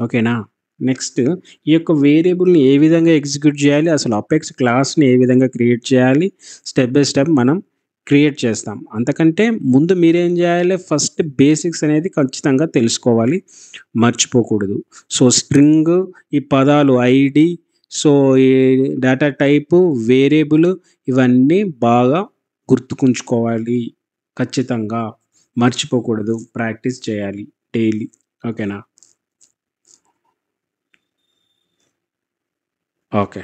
Speaker 1: ఓకేనా? నెక్స్ట్ ఈ యొక్క వేరియబుల్‌ని ఏ విధంగా ఎగ్జిక్యూట్ చేయాలి? అసలు అపెక్స్ క్లాస్‌ని ఏ విధంగా క్రియేట్ చేయాలి? స్టెప్ బై స్టెప్ మనం క్రియేట్ చేస్తాం. అంతకంటే ముందు మీరేం చేయాలి? ఫస్ట్ బేసిక్స్ అనేది ఖచ్చితంగా తెలుసుకోవాలి. మర్చిపోకూడదు. సో, స్ట్రింగ్ ఈ పదాలు ఐడీ, సో, ఈ డేటా టైపు, వేరియబుల్ ఇవన్నీ బాగా గుర్తుకుంచుకోవాలి. ఖచ్చితంగా మర్చిపోకూడదు. ప్రాక్టీస్ చేయాలి డైలీ. ఓకేనా? ఓకే.